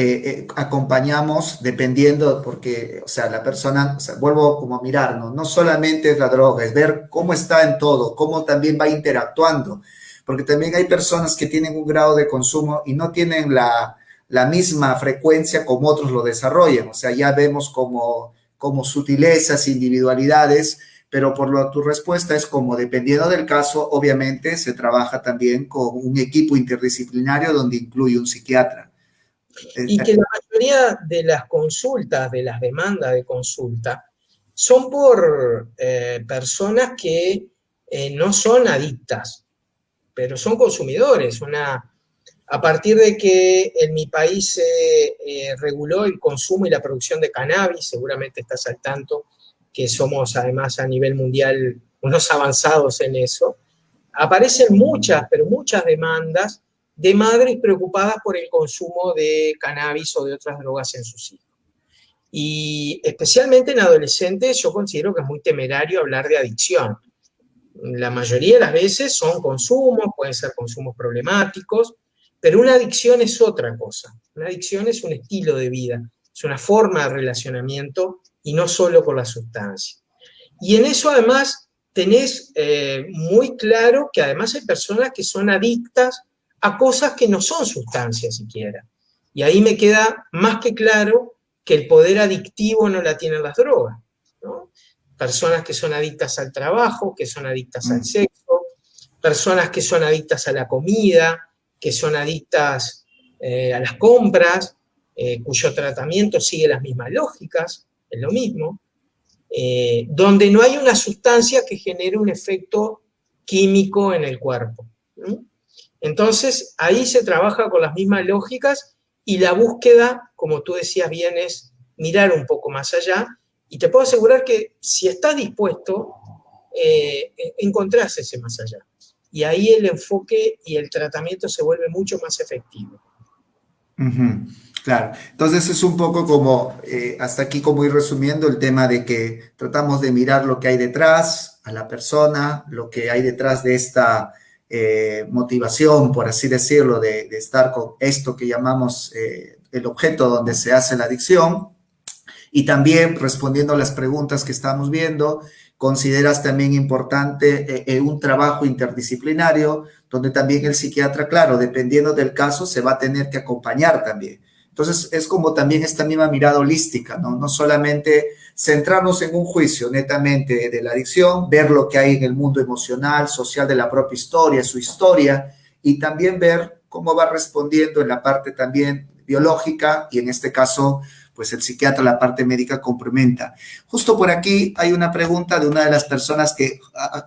acompañamos dependiendo, porque, o sea, la persona, o sea, vuelvo como a mirar, ¿no? No solamente es la droga, es ver cómo está en todo, cómo también va interactuando, porque también hay personas que tienen un grado de consumo y no tienen la misma frecuencia como otros lo desarrollan, o sea, ya vemos como sutilezas, individualidades, pero tu respuesta es como dependiendo del caso, obviamente se trabaja también con un equipo interdisciplinario donde incluye un psiquiatra. Y que la mayoría de las consultas, de las demandas de consulta, son por personas que no son adictas, pero son consumidores. A partir de que en mi país se reguló el consumo y la producción de cannabis, seguramente estás al tanto que somos además a nivel mundial unos avanzados en eso, aparecen muchas, pero muchas demandas de madres preocupadas por el consumo de cannabis o de otras drogas en sus hijos. Y especialmente en adolescentes yo considero que es muy temerario hablar de adicción. La mayoría de las veces son consumos, pueden ser consumos problemáticos, pero una adicción es otra cosa. Una adicción es un estilo de vida, es una forma de relacionamiento y no solo con la sustancia. Y en eso además tenés muy claro que además hay personas que son adictas a cosas que no son sustancias siquiera. Y ahí me queda más que claro que el poder adictivo no la tienen las drogas, ¿no? Personas que son adictas al trabajo, que son adictas al sexo, personas que son adictas a la comida, que son adictas a las compras, cuyo tratamiento sigue las mismas lógicas, es lo mismo, donde no hay una sustancia que genere un efecto químico en el cuerpo, ¿no? Entonces, ahí se trabaja con las mismas lógicas y la búsqueda, como tú decías bien, es mirar un poco más allá. Y te puedo asegurar que si estás dispuesto, encontrás ese más allá. Y ahí el enfoque y el tratamiento se vuelve mucho más efectivo. Ujú, claro, entonces es un poco como, hasta aquí como ir resumiendo el tema de que tratamos de mirar lo que hay detrás, a la persona, lo que hay detrás de esta motivación, por así decirlo, de estar con esto que llamamos el objeto donde se hace la adicción. Y también respondiendo a las preguntas que estamos viendo, consideras también importante un trabajo interdisciplinario, donde también el psiquiatra, claro, dependiendo del caso, se va a tener que acompañar también. Entonces, es como también esta misma mirada holística, ¿no? No solamente centrarnos en un juicio netamente de la adicción, ver lo que hay en el mundo emocional, social de la propia historia, su historia, y también ver cómo va respondiendo en la parte también biológica y en este caso, pues el psiquiatra, la parte médica complementa. Justo por aquí hay una pregunta de una de las personas que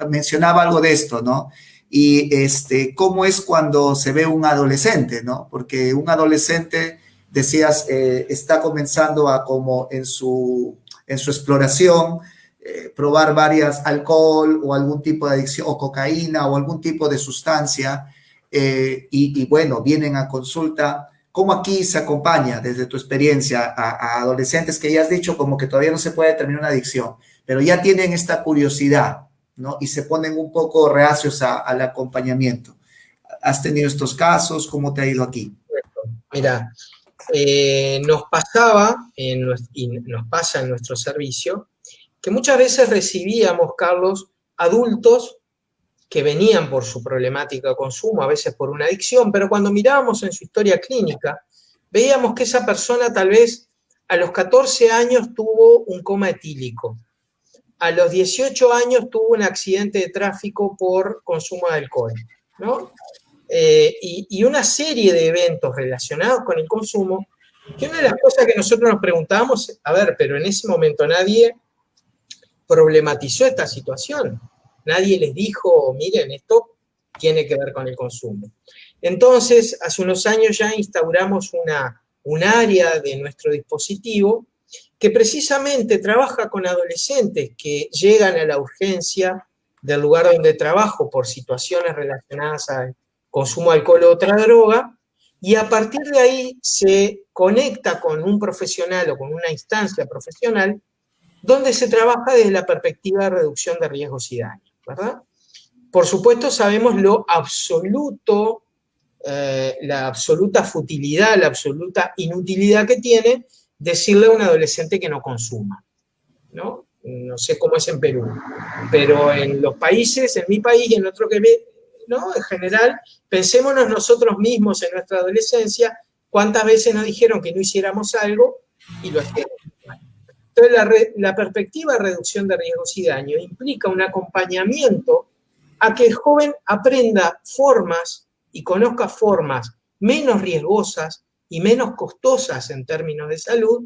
mencionaba algo de esto, ¿no? Y cómo es cuando se ve un adolescente, ¿no? Porque un adolescente, decías, está comenzando a como en su exploración, probar varias alcohol o algún tipo de adicción o cocaína o algún tipo de sustancia y bueno, vienen a consulta. ¿Cómo aquí se acompaña desde tu experiencia a adolescentes que ya has dicho como que todavía no se puede determinar una adicción, pero ya tienen esta curiosidad, ¿no? Y se ponen un poco reacios al acompañamiento? ¿Has tenido estos casos? ¿Cómo te ha ido aquí? Mira, nos pasaba y nos pasa en nuestro servicio que muchas veces recibíamos, Carlos, adultos que venían por su problemática de consumo, a veces por una adicción, pero cuando mirábamos en su historia clínica, veíamos que esa persona tal vez a los 14 años tuvo un coma etílico, a los 18 años tuvo un accidente de tráfico por consumo de alcohol, ¿no? Y una serie de eventos relacionados con el consumo, que una de las cosas que nosotros nos preguntábamos, a ver, pero en ese momento nadie problematizó esta situación. Nadie les dijo, miren, esto tiene que ver con el consumo. Entonces, hace unos años ya instauramos un área de nuestro dispositivo que precisamente trabaja con adolescentes que llegan a la urgencia del lugar donde trabajo por situaciones relacionadas al consumo de alcohol o otra droga, y a partir de ahí se conecta con un profesional o con una instancia profesional donde se trabaja desde la perspectiva de reducción de riesgos y daños, ¿verdad? Por supuesto, sabemos la absoluta futilidad, la absoluta inutilidad que tiene decirle a un adolescente que no consuma, ¿no? No sé cómo es en Perú, pero en los países, en mi país y en otro que ve, ¿no? En general, pensémonos nosotros mismos en nuestra adolescencia, cuántas veces nos dijeron que no hiciéramos algo y lo hacíamos. Entonces, la perspectiva de reducción de riesgos y daño implica un acompañamiento a que el joven aprenda formas y conozca formas menos riesgosas y menos costosas en términos de salud,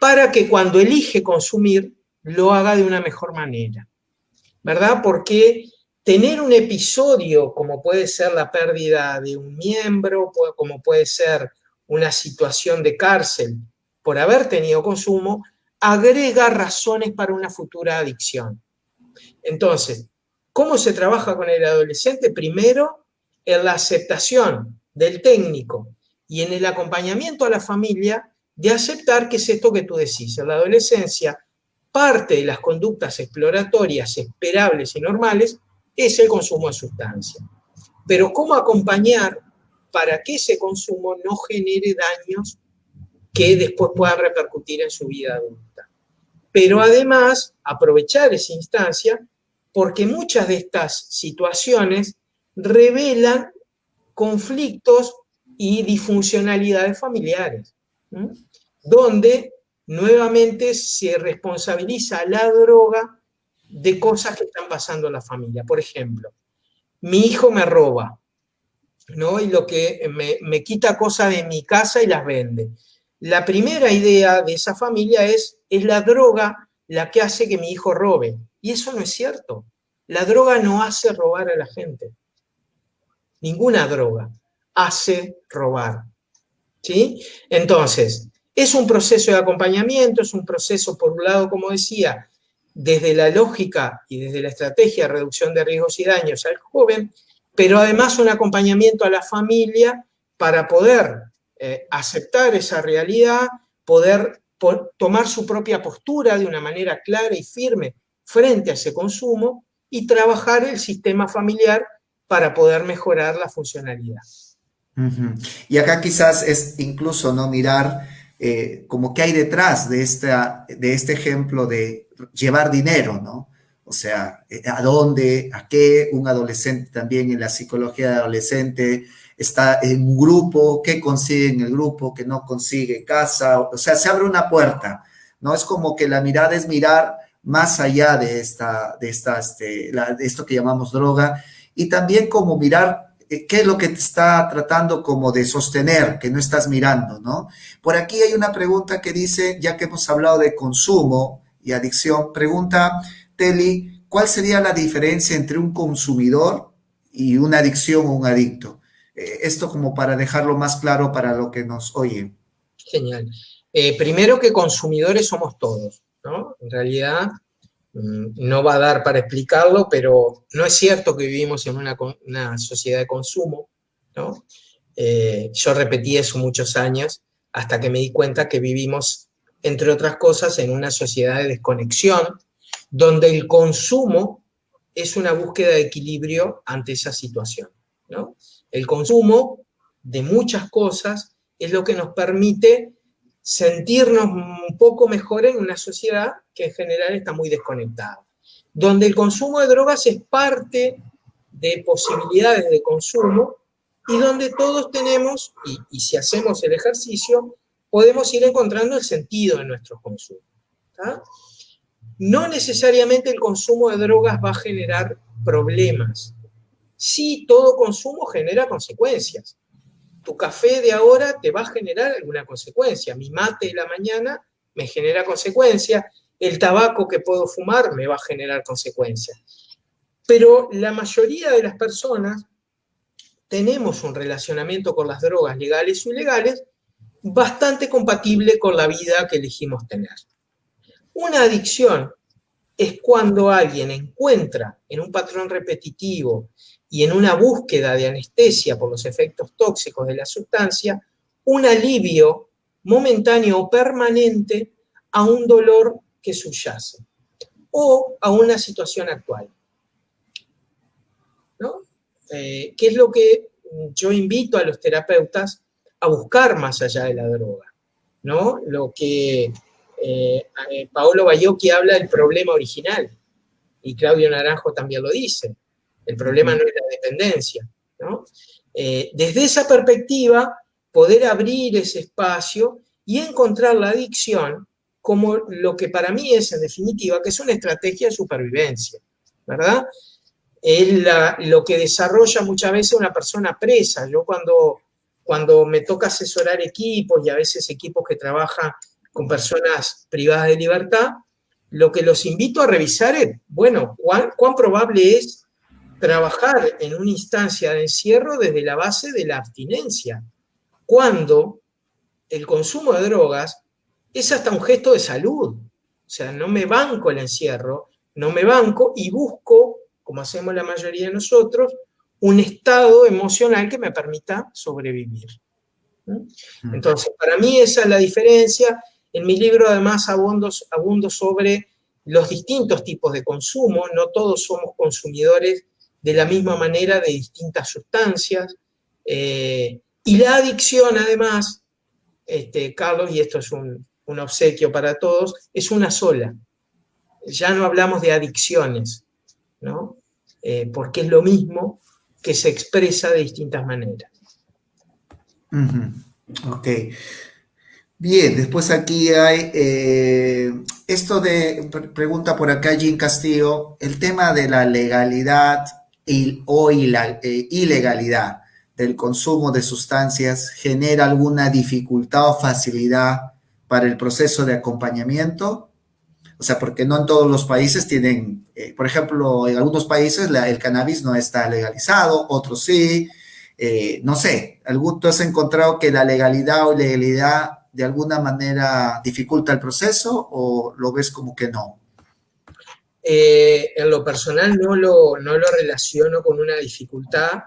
para que cuando elige consumir lo haga de una mejor manera, ¿verdad? Porque tener un episodio como puede ser la pérdida de un miembro, como puede ser una situación de cárcel por haber tenido consumo, agrega razones para una futura adicción. Entonces, ¿cómo se trabaja con el adolescente? Primero, en la aceptación del técnico y en el acompañamiento a la familia de aceptar que es esto que tú decís. En la adolescencia, parte de las conductas exploratorias esperables y normales es el consumo de sustancias. Pero ¿cómo acompañar para que ese consumo no genere daños que después puedan repercutir en su vida adulta? Pero además, aprovechar esa instancia porque muchas de estas situaciones revelan conflictos y disfuncionalidades familiares, ¿sí? Donde nuevamente se responsabiliza a la droga de cosas que están pasando en la familia. Por ejemplo, mi hijo me roba, ¿no? Y lo que me quita cosas de mi casa y las vende. La primera idea de esa familia es la droga la que hace que mi hijo robe. Y eso no es cierto. La droga no hace robar a la gente. Ninguna droga hace robar. ¿Sí? Entonces, es un proceso de acompañamiento, es un proceso, por un lado, como decía, desde la lógica y desde la estrategia de reducción de riesgos y daños al joven, pero además un acompañamiento a la familia para poder aceptar esa realidad, poder tomar su propia postura de una manera clara y firme frente a ese consumo y trabajar el sistema familiar para poder mejorar la funcionalidad. Ujú. Y acá quizás es incluso no mirar como qué hay detrás de este ejemplo de llevar dinero, ¿no? O sea, ¿a dónde? ¿A qué? Un adolescente también en la psicología de adolescente está en un grupo, ¿qué consigue en el grupo? ¿Qué no consigue en casa? O sea, se abre una puerta, ¿no? Es como que la mirada es mirar más allá de de esto que llamamos droga, y también como mirar qué es lo que te está tratando como de sostener, que no estás mirando, ¿no? Por aquí hay una pregunta que dice, ya que hemos hablado de consumo y adicción, pregunta Teli, ¿cuál sería la diferencia entre un consumidor y una adicción o un adicto? Esto como para dejarlo más claro para lo que nos oye. Genial. Primero que consumidores somos todos, ¿no? En realidad no va a dar para explicarlo, pero no es cierto que vivimos en una sociedad de consumo, ¿no? Yo repetí eso muchos años hasta que me di cuenta que vivimos, entre otras cosas, en una sociedad de desconexión, donde el consumo es una búsqueda de equilibrio ante esa situación, ¿no? El consumo de muchas cosas es lo que nos permite sentirnos un poco mejor en una sociedad que en general está muy desconectada, donde el consumo de drogas es parte de posibilidades de consumo y donde todos tenemos, y si hacemos el ejercicio, podemos ir encontrando el sentido de nuestro consumo. ¿Tá? No necesariamente el consumo de drogas va a generar problemas. Sí, todo consumo genera consecuencias. Tu café de ahora te va a generar alguna consecuencia. Mi mate de la mañana me genera consecuencias. El tabaco que puedo fumar me va a generar consecuencias. Pero la mayoría de las personas tenemos un relacionamiento con las drogas legales o ilegales bastante compatible con la vida que elegimos tener. Una adicción es cuando alguien encuentra en un patrón repetitivo y en una búsqueda de anestesia por los efectos tóxicos de la sustancia, un alivio momentáneo o permanente a un dolor que subyace o a una situación actual, ¿no? ¿Qué es lo que yo invito a los terapeutas a buscar más allá de la droga? ¿No? Lo que Paolo Baiocchi habla del problema original, y Claudio Naranjo también lo dice, el problema no es la dependencia, ¿no? Desde esa perspectiva, poder abrir ese espacio y encontrar la adicción como lo que para mí es, en definitiva, que es una estrategia de supervivencia, ¿verdad? Es lo que desarrolla muchas veces una persona presa. Yo cuando me toca asesorar equipos, y a veces equipos que trabajan con personas privadas de libertad, lo que los invito a revisar es, bueno, cuán probable es trabajar en una instancia de encierro desde la base de la abstinencia, cuando el consumo de drogas es hasta un gesto de salud. O sea, no me banco el encierro, no me banco y busco, como hacemos la mayoría de nosotros, un estado emocional que me permita sobrevivir. Entonces, para mí esa es la diferencia. En mi libro, además, abundo sobre los distintos tipos de consumo. No todos somos consumidores de la misma manera de distintas sustancias. Y la adicción, además, Carlos, y esto es un obsequio para todos, es una sola. Ya no hablamos de adicciones, ¿no? Porque es lo mismo que se expresa de distintas maneras. Ok. Bien, después aquí hay esto de, pregunta por acá Jim Castillo, el tema de la legalidad ilegalidad del consumo de sustancias genera alguna dificultad o facilidad para el proceso de acompañamiento. O sea, porque no en todos los países tienen, por ejemplo, en algunos países el cannabis no está legalizado, otros sí. No sé, ¿tú has encontrado que la legalidad o ilegalidad de alguna manera dificulta el proceso o lo ves como que no? En lo personal no lo relaciono con una dificultad.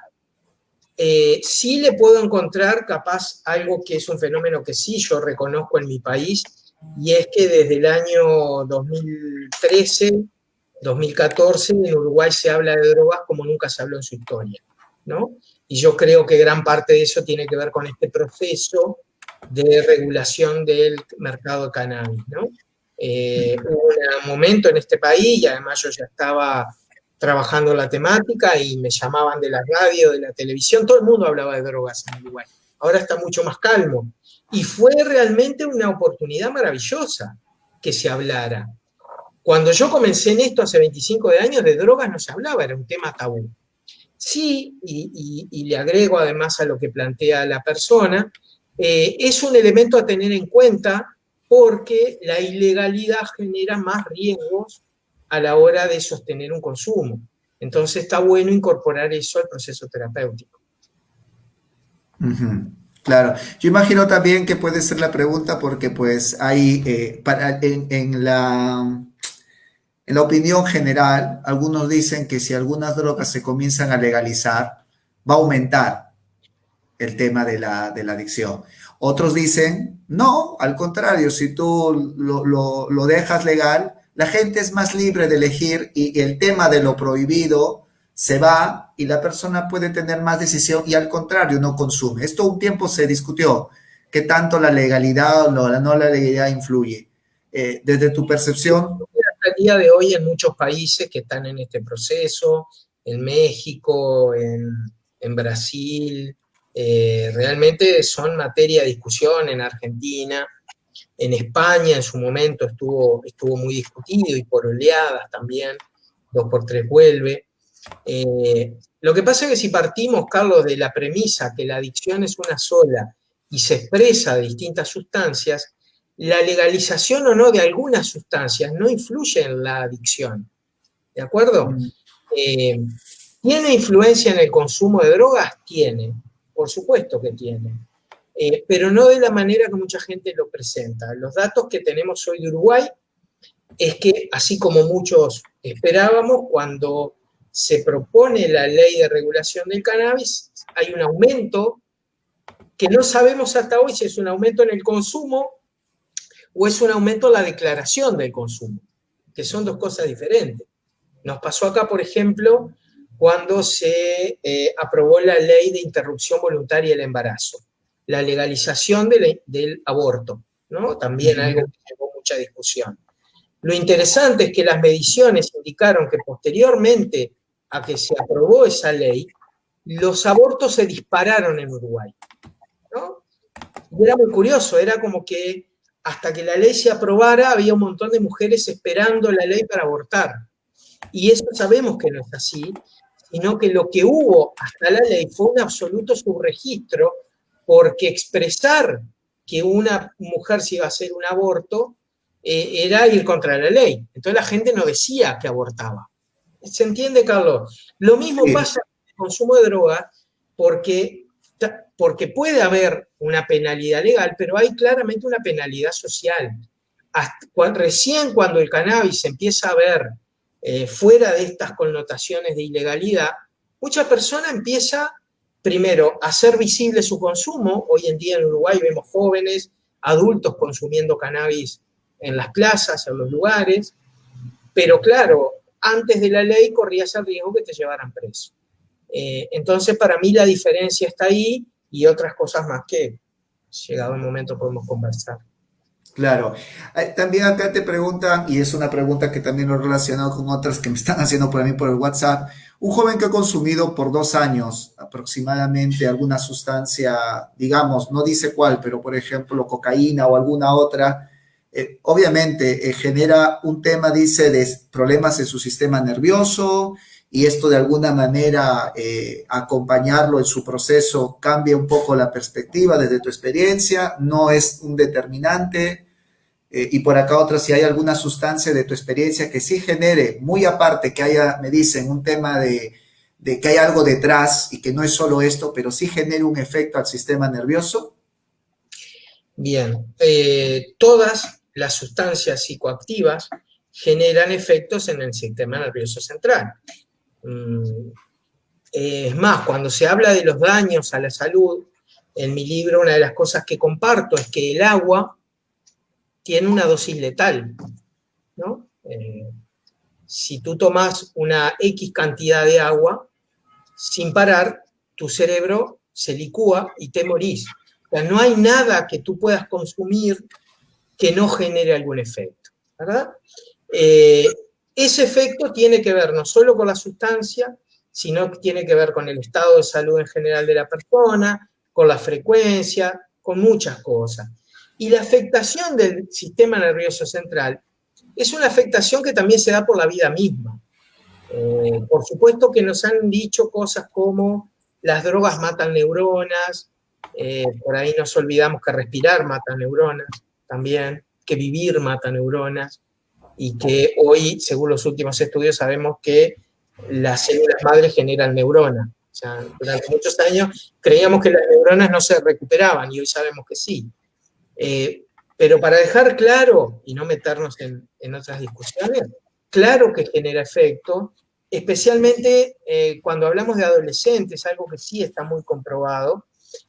Sí le puedo encontrar capaz algo que es un fenómeno que sí yo reconozco en mi país, y es que desde el año 2013, 2014, en Uruguay se habla de drogas como nunca se habló en su historia, ¿no? Y yo creo que gran parte de eso tiene que ver con este proceso de regulación del mercado de cannabis, ¿no? Hubo un momento en este país, y además yo ya estaba trabajando en la temática y me llamaban de la radio, de la televisión, todo el mundo hablaba de drogas en Uruguay. Ahora está mucho más calmo. Y fue realmente una oportunidad maravillosa que se hablara. Cuando yo comencé en esto hace 25 años, de drogas no se hablaba, era un tema tabú. Sí, y le agrego además a lo que plantea la persona, es un elemento a tener en cuenta porque la ilegalidad genera más riesgos a la hora de sostener un consumo. Entonces está bueno incorporar eso al proceso terapéutico. Claro, yo imagino también que puede ser la pregunta porque pues hay, en la opinión general, algunos dicen que si algunas drogas se comienzan a legalizar, va a aumentar el tema de la adicción. Otros dicen, no, al contrario, si tú lo dejas legal, la gente es más libre de elegir y el tema de lo prohibido se va y la persona puede tener más decisión y al contrario, no consume. Esto un tiempo se discutió, qué tanto la legalidad o no la legalidad influye. Desde tu percepción. Hasta el día de hoy en muchos países que están en este proceso, en México, en Brasil, realmente son materia de discusión en Argentina. En España en su momento estuvo muy discutido y por oleadas también, 2x3 vuelve. Lo que pasa es que si partimos, Carlos, de la premisa que la adicción es una sola y se expresa de distintas sustancias, la legalización o no de algunas sustancias no influye en la adicción. ¿De acuerdo? ¿Tiene influencia en el consumo de drogas? Tiene, por supuesto que tiene. Pero no de la manera que mucha gente lo presenta. Los datos que tenemos hoy de Uruguay es que, así como muchos esperábamos, cuando se propone la ley de regulación del cannabis, hay un aumento que no sabemos hasta hoy si es un aumento en el consumo o es un aumento en la declaración del consumo, que son dos cosas diferentes. Nos pasó acá, por ejemplo, cuando se aprobó la ley de interrupción voluntaria del embarazo, la legalización del aborto, ¿no? También algo que llevó mucha discusión. Lo interesante es que las mediciones indicaron que posteriormente a que se aprobó esa ley, los abortos se dispararon en Uruguay, ¿no? Y era muy curioso, era como que hasta que la ley se aprobara había un montón de mujeres esperando la ley para abortar. Y eso sabemos que no es así, sino que lo que hubo hasta la ley fue un absoluto subregistro, porque expresar que una mujer se iba a hacer un aborto era ir contra la ley. Entonces la gente no decía que abortaba. ¿Se entiende, Carlos? Lo mismo pasa con el consumo de drogas, porque puede haber una penalidad legal, pero hay claramente una penalidad social. Recién cuando el cannabis se empieza a ver fuera de estas connotaciones de ilegalidad, mucha persona empieza primero a hacer visible su consumo. Hoy en día en Uruguay vemos jóvenes, adultos consumiendo cannabis en las plazas, en los lugares, pero claro, antes de la ley corrías el riesgo que te llevaran preso. Entonces, para mí la diferencia está ahí y otras cosas más que, llegado el momento, podemos conversar. Claro. También acá te preguntan, y es una pregunta que también lo he relacionado con otras que me están haciendo por mí por el WhatsApp, un joven que ha consumido por 2 años aproximadamente alguna sustancia, digamos, no dice cuál, pero por ejemplo cocaína o alguna otra, obviamente genera un tema, dice, de problemas en su sistema nervioso y esto de alguna manera acompañarlo en su proceso cambia un poco la perspectiva desde tu experiencia, no es un determinante. Y por acá otra, si hay alguna sustancia de tu experiencia que sí genere, muy aparte que haya, me dicen, un tema de que hay algo detrás y que no es solo esto, pero sí genere un efecto al sistema nervioso. Bien, todas las sustancias psicoactivas generan efectos en el sistema nervioso central. Es más, cuando se habla de los daños a la salud, en mi libro una de las cosas que comparto es que el agua tiene una dosis letal, ¿no? Si tú tomas una X cantidad de agua, sin parar, tu cerebro se licúa y te morís. O sea, no hay nada que tú puedas consumir que no genere algún efecto. ¿verdad? Ese efecto tiene que ver no solo con la sustancia, sino que tiene que ver con el estado de salud en general de la persona, con la frecuencia, con muchas cosas. Y la afectación del sistema nervioso central es una afectación que también se da por la vida misma. Por supuesto que nos han dicho cosas como las drogas matan neuronas, por ahí nos olvidamos que respirar mata neuronas también, que vivir mata neuronas, y que hoy, según los últimos estudios, sabemos que las células madres generan neuronas. O sea, durante muchos años creíamos que las neuronas no se recuperaban y hoy sabemos que sí. Pero para dejar claro y no meternos en otras discusiones, claro que genera efecto, especialmente cuando hablamos de adolescentes, algo que sí está muy comprobado,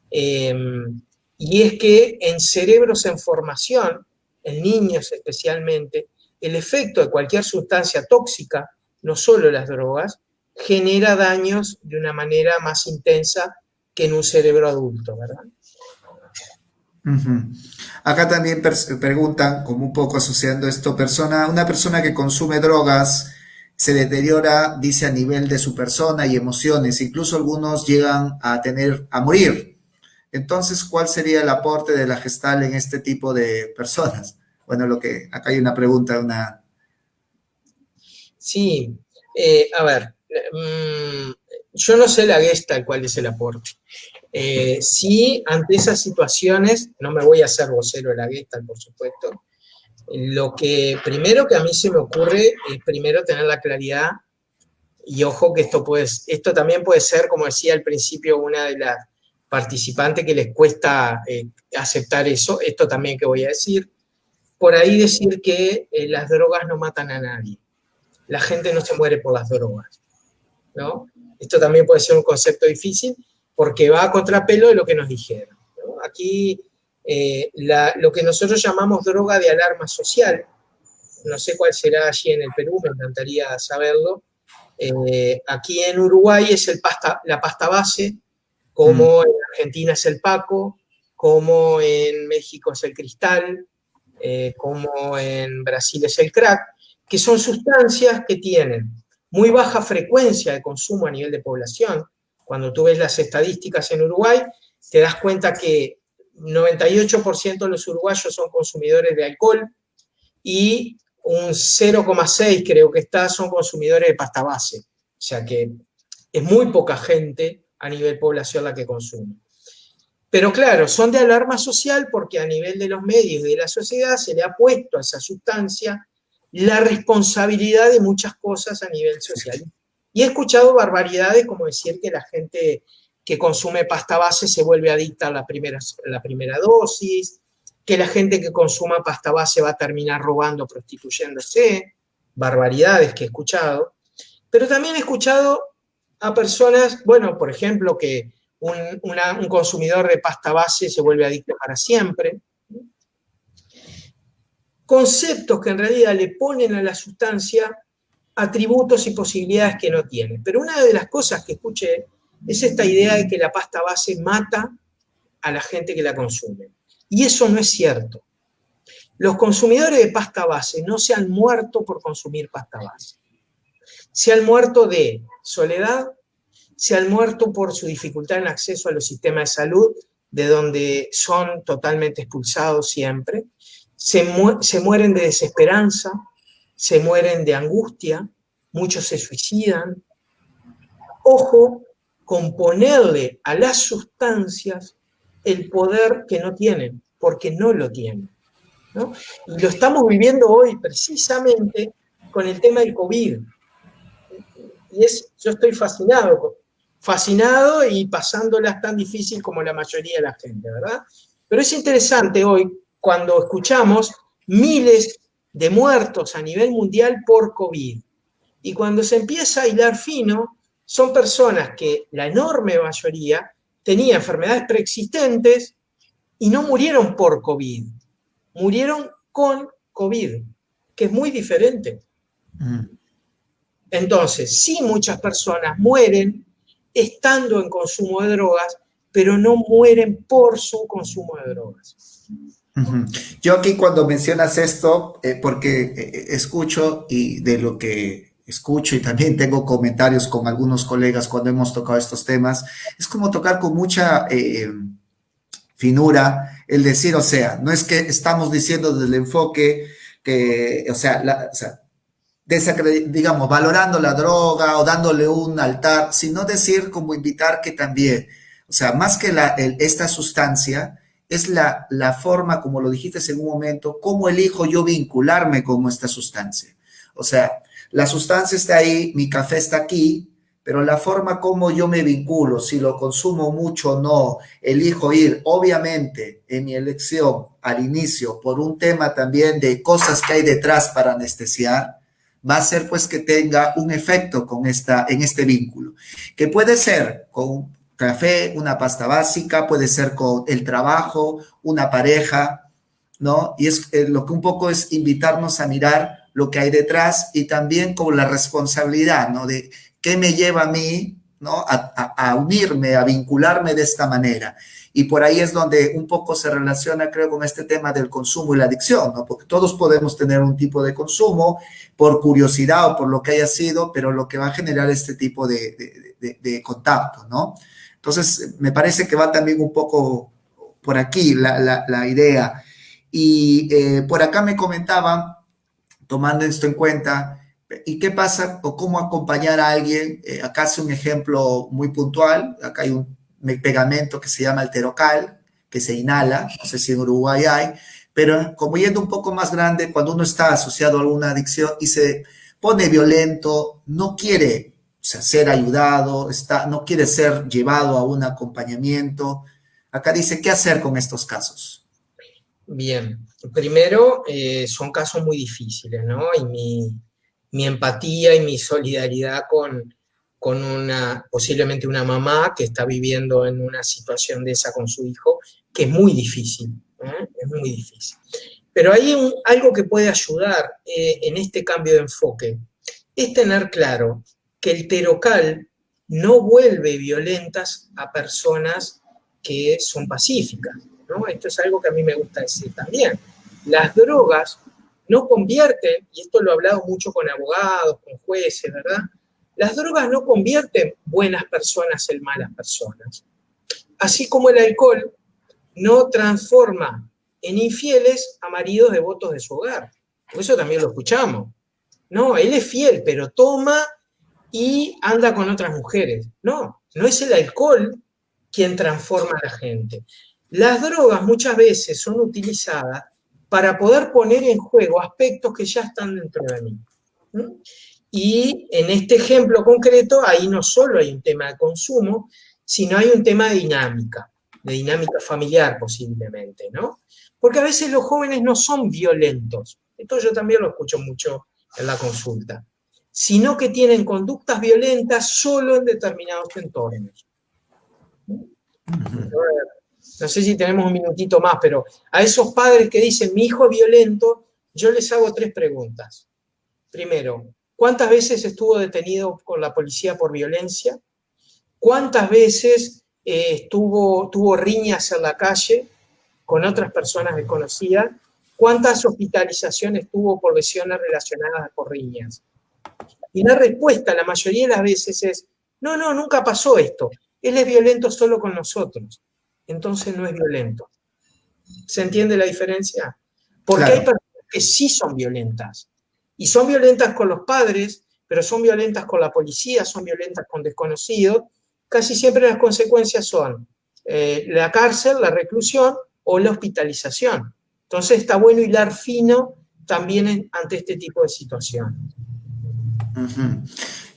y es que en cerebros en formación, en niños especialmente, el efecto de cualquier sustancia tóxica, no solo las drogas, genera daños de una manera más intensa que en un cerebro adulto, ¿verdad? Ujú. Acá también preguntan, como un poco asociando esto, una persona que consume drogas se deteriora, dice, a nivel de su persona y emociones, incluso algunos llegan a morir. Entonces, ¿cuál sería el aporte de la Gestalt en este tipo de personas? Bueno, acá hay una pregunta, Sí, a ver, yo no sé la Gestalt cuál es el aporte. Sí, ante esas situaciones, no me voy a hacer vocero de la Gestalt, por supuesto. Lo que primero que a mí se me ocurre es primero tener la claridad, y ojo que esto también puede ser, como decía al principio, una de las participantes que les cuesta aceptar eso, esto también que voy a decir, por ahí decir que las drogas no matan a nadie. La gente no se muere por las drogas, ¿no? Esto también puede ser un concepto difícil porque va a contrapelo de lo que nos dijeron, ¿no? Aquí lo que nosotros llamamos droga de alarma social, no sé cuál será allí en el Perú, me encantaría saberlo. Aquí en Uruguay es la pasta base, como en Argentina es el Paco, como en México es el cristal, como en Brasil es el crack, que son sustancias que tienen muy baja frecuencia de consumo a nivel de población. Cuando tú ves las estadísticas en Uruguay, te das cuenta que 98% de los uruguayos son consumidores de alcohol y un 0,6 creo que son consumidores de pasta base. O sea que es muy poca gente a nivel población la que consume. Pero claro, son de alarma social porque a nivel de los medios y de la sociedad se le ha puesto a esa sustancia la responsabilidad de muchas cosas a nivel social. Y he escuchado barbaridades como decir que la gente que consume pasta base se vuelve adicta a la primera dosis, que la gente que consuma pasta base va a terminar robando, prostituyéndose, barbaridades que he escuchado. Pero también he escuchado a personas, bueno, por ejemplo, que un consumidor de pasta base se vuelve adicto para siempre. Conceptos que en realidad le ponen a la sustancia atributos y posibilidades que no tiene. Pero una de las cosas que escuché es esta idea de que la pasta base mata a la gente que la consume. Y eso no es cierto. Los consumidores de pasta base no se han muerto por consumir pasta base. Se han muerto de soledad, se han muerto por su dificultad en acceso a los sistemas de salud, de donde son totalmente expulsados siempre. Se mueren de desesperanza, se mueren de angustia, muchos se suicidan. Ojo con ponerle a las sustancias el poder que no tienen, porque no lo tienen, ¿no? Y lo estamos viviendo hoy precisamente con el tema del COVID. Y yo estoy fascinado y pasándolas tan difícil como la mayoría de la gente, ¿verdad? Pero es interesante hoy cuando escuchamos miles de muertos a nivel mundial por COVID. Y cuando se empieza a hilar fino, son personas que la enorme mayoría tenía enfermedades preexistentes y no murieron por COVID, murieron con COVID, que es muy diferente. Entonces, sí, muchas personas mueren estando en consumo de drogas, pero no mueren por su consumo de drogas. Ujú. Yo aquí cuando mencionas esto, porque escucho y de lo que escucho y también tengo comentarios con algunos colegas cuando hemos tocado estos temas, es como tocar con mucha finura el decir, o sea, no es que estamos diciendo desde el enfoque que, o sea, digamos, valorando la droga o dándole un altar, sino decir como invitar que también, o sea, más que esta sustancia, es la forma, como lo dijiste en un momento, cómo elijo yo vincularme con esta sustancia. O sea, la sustancia está ahí, mi café está aquí, pero la forma como yo me vinculo, si lo consumo mucho o no, elijo ir, obviamente, en mi elección al inicio, por un tema también de cosas que hay detrás para anestesiar, va a ser pues que tenga un efecto en este vínculo, que puede ser con un café, una pasta básica, puede ser con el trabajo, una pareja, ¿no? Y es lo que un poco es invitarnos a mirar lo que hay detrás y también con la responsabilidad, ¿no? De qué me lleva a mí, ¿no? A unirme, a vincularme de esta manera. Y por ahí es donde un poco se relaciona, creo, con este tema del consumo y la adicción, ¿no? Porque todos podemos tener un tipo de consumo por curiosidad o por lo que haya sido, pero lo que va a generar este tipo de contacto, ¿no? Entonces, me parece que va también un poco por aquí la idea. Y por acá me comentaban, tomando esto en cuenta, ¿y qué pasa o cómo acompañar a alguien? Acá hace un ejemplo muy puntual, acá hay un pegamento que se llama el Terocal, que se inhala, no sé si en Uruguay hay, pero como yendo un poco más grande, cuando uno está asociado a alguna adicción y se pone violento, no quiere, o sea, ser ayudado, no quiere ser llevado a un acompañamiento. Acá dice, ¿qué hacer con estos casos? Bien, primero son casos muy difíciles, ¿no? Y mi empatía y mi solidaridad con posiblemente una mamá que está viviendo en una situación de esa con su hijo, que es muy difícil, ¿eh? Es muy difícil. Pero hay algo que puede ayudar en este cambio de enfoque, es tener claro que el terocal no vuelve violentas a personas que son pacíficas, ¿no? Esto es algo que a mí me gusta decir también. Las drogas no convierten, y esto lo he hablado mucho con abogados, con jueces, ¿verdad? Las drogas no convierten buenas personas en malas personas. Así como el alcohol no transforma en infieles a maridos devotos de su hogar. Eso también lo escuchamos. No, él es fiel, pero toma y anda con otras mujeres. No, no es el alcohol quien transforma a la gente. Las drogas muchas veces son utilizadas para poder poner en juego aspectos que ya están dentro de mí. ¿Mm? Y en este ejemplo concreto, ahí no solo hay un tema de consumo, sino hay un tema de dinámica familiar posiblemente, ¿no? Porque a veces los jóvenes no son violentos, esto yo también lo escucho mucho en la consulta, sino que tienen conductas violentas solo en determinados entornos. No sé si tenemos un minutito más, pero a esos padres que dicen mi hijo es violento, yo les hago tres preguntas. Primero, ¿cuántas veces estuvo detenido con la policía por violencia? ¿Cuántas veces tuvo riñas en la calle con otras personas desconocidas? ¿Cuántas hospitalizaciones tuvo por lesiones relacionadas por riñas? Y la respuesta la mayoría de las veces es, no, no, nunca pasó esto. Él es violento solo con nosotros. Entonces no es violento. ¿Se entiende la diferencia? Porque hay Claro. personas que sí son violentas. Y son violentas con los padres, pero son violentas con la policía, son violentas con desconocidos. Casi siempre las consecuencias son la cárcel, la reclusión o la hospitalización. Entonces está bueno hilar fino también ante este tipo de situaciones. Ujú.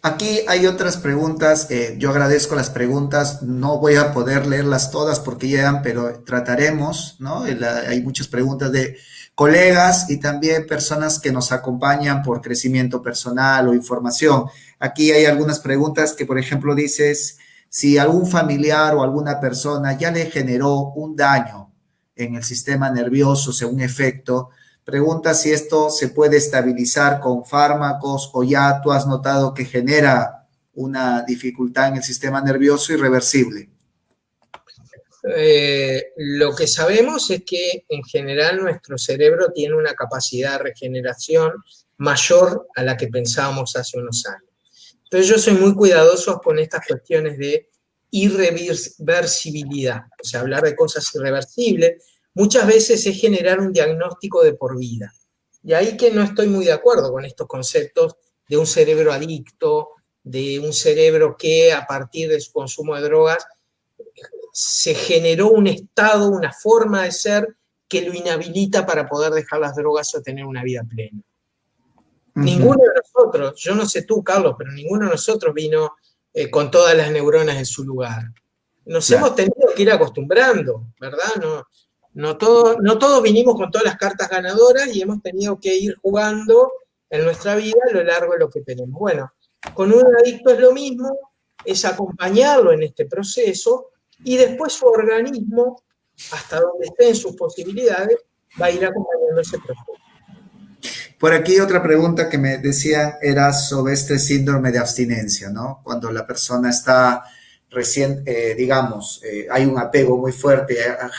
Aquí hay otras preguntas. Yo agradezco las preguntas. No voy a poder leerlas todas porque llegan, pero trataremos, ¿no? Hay muchas preguntas de colegas y también personas que nos acompañan por crecimiento personal o información. Aquí hay algunas preguntas que, por ejemplo, dices, si algún familiar o alguna persona ya le generó un daño en el sistema nervioso, o sea, un efecto. Pregunta si esto se puede estabilizar con fármacos o ya tú has notado que genera una dificultad en el sistema nervioso irreversible. Lo que sabemos es que en general nuestro cerebro tiene una capacidad de regeneración mayor a la que pensábamos hace unos años. Entonces yo soy muy cuidadoso con estas cuestiones de irreversibilidad, o sea, hablar de cosas irreversibles, muchas veces es generar un diagnóstico de por vida. Y ahí que no estoy muy de acuerdo con estos conceptos de un cerebro adicto, de un cerebro que a partir de su consumo de drogas se generó un estado, una forma de ser que lo inhabilita para poder dejar las drogas o tener una vida plena. Ninguno de nosotros, yo no sé tú, Carlos, pero ninguno de nosotros vino con todas las neuronas en su lugar. Nos hemos tenido que ir acostumbrando, ¿verdad? No todos vinimos con todas las cartas ganadoras y hemos tenido que ir jugando en nuestra vida a lo largo de lo que tenemos. Bueno, con un adicto es lo mismo, es acompañarlo en este proceso y después su organismo, hasta donde esté en sus posibilidades, va a ir acompañando ese proceso. Por aquí otra pregunta que me decían era sobre este síndrome de abstinencia, ¿no? Cuando la persona está recién, digamos, hay un apego muy fuerte,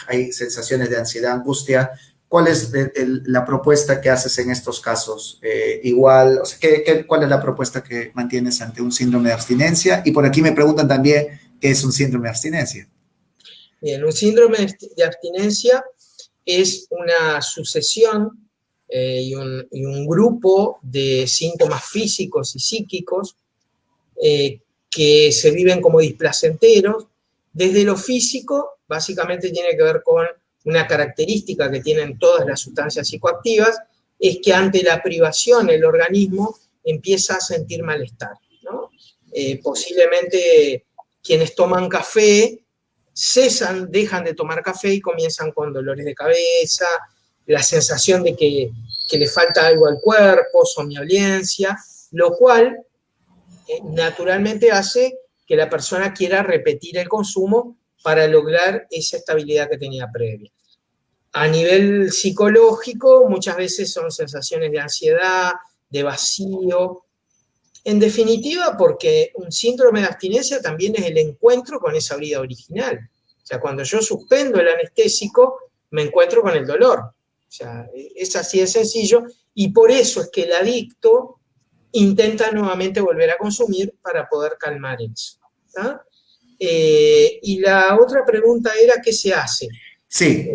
hay sensaciones de ansiedad, angustia. ¿Cuál es la propuesta que haces en estos casos? Igual, o sea, ¿cuál es la propuesta que mantienes ante un síndrome de abstinencia? Y por aquí me preguntan también qué es un síndrome de abstinencia. Bien, un síndrome de abstinencia es una sucesión y un grupo de síntomas físicos y psíquicos que se viven como displacenteros. Desde lo físico, básicamente tiene que ver con una característica que tienen todas las sustancias psicoactivas, es que ante la privación el organismo empieza a sentir malestar, ¿no? Posiblemente quienes toman café cesan, dejan de tomar café y comienzan con dolores de cabeza, la sensación de que le falta algo al cuerpo, somnolencia, lo cual naturalmente hace que la persona quiera repetir el consumo para lograr esa estabilidad que tenía previa. A nivel psicológico, muchas veces son sensaciones de ansiedad, de vacío. En definitiva, porque un síndrome de abstinencia también es el encuentro con esa vida original. O sea, cuando yo suspendo el anestésico, me encuentro con el dolor. O sea, es así de sencillo. Y por eso es que el adicto intenta nuevamente volver a consumir para poder calmar eso. Y la otra pregunta era, ¿qué se hace? Sí.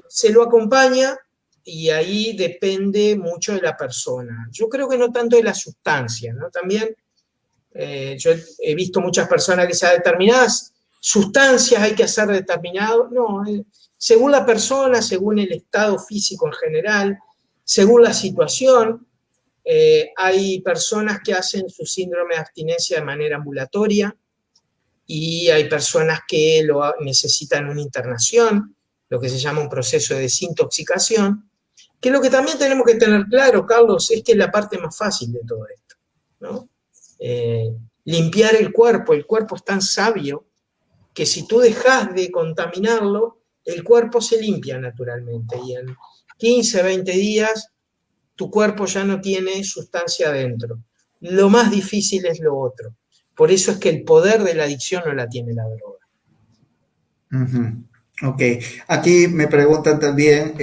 Se lo acompaña y ahí depende mucho de la persona. Yo creo que no tanto de la sustancia, ¿no? También yo he visto muchas personas que se determinadas sustancias hay que hacer determinado. No, según la persona, según el estado físico en general, según la situación. Hay personas que hacen su síndrome de abstinencia de manera ambulatoria y hay personas que necesitan una internación, lo que se llama un proceso de desintoxicación, que lo que también tenemos que tener claro, Carlos, es que es la parte más fácil de todo esto, ¿no? Limpiar el cuerpo es tan sabio que si tú dejas de contaminarlo, el cuerpo se limpia naturalmente y en 15, 20 días tu cuerpo ya no tiene sustancia adentro. Lo más difícil es lo otro. Por eso es que el poder de la adicción no la tiene la droga. Ok, aquí me preguntan también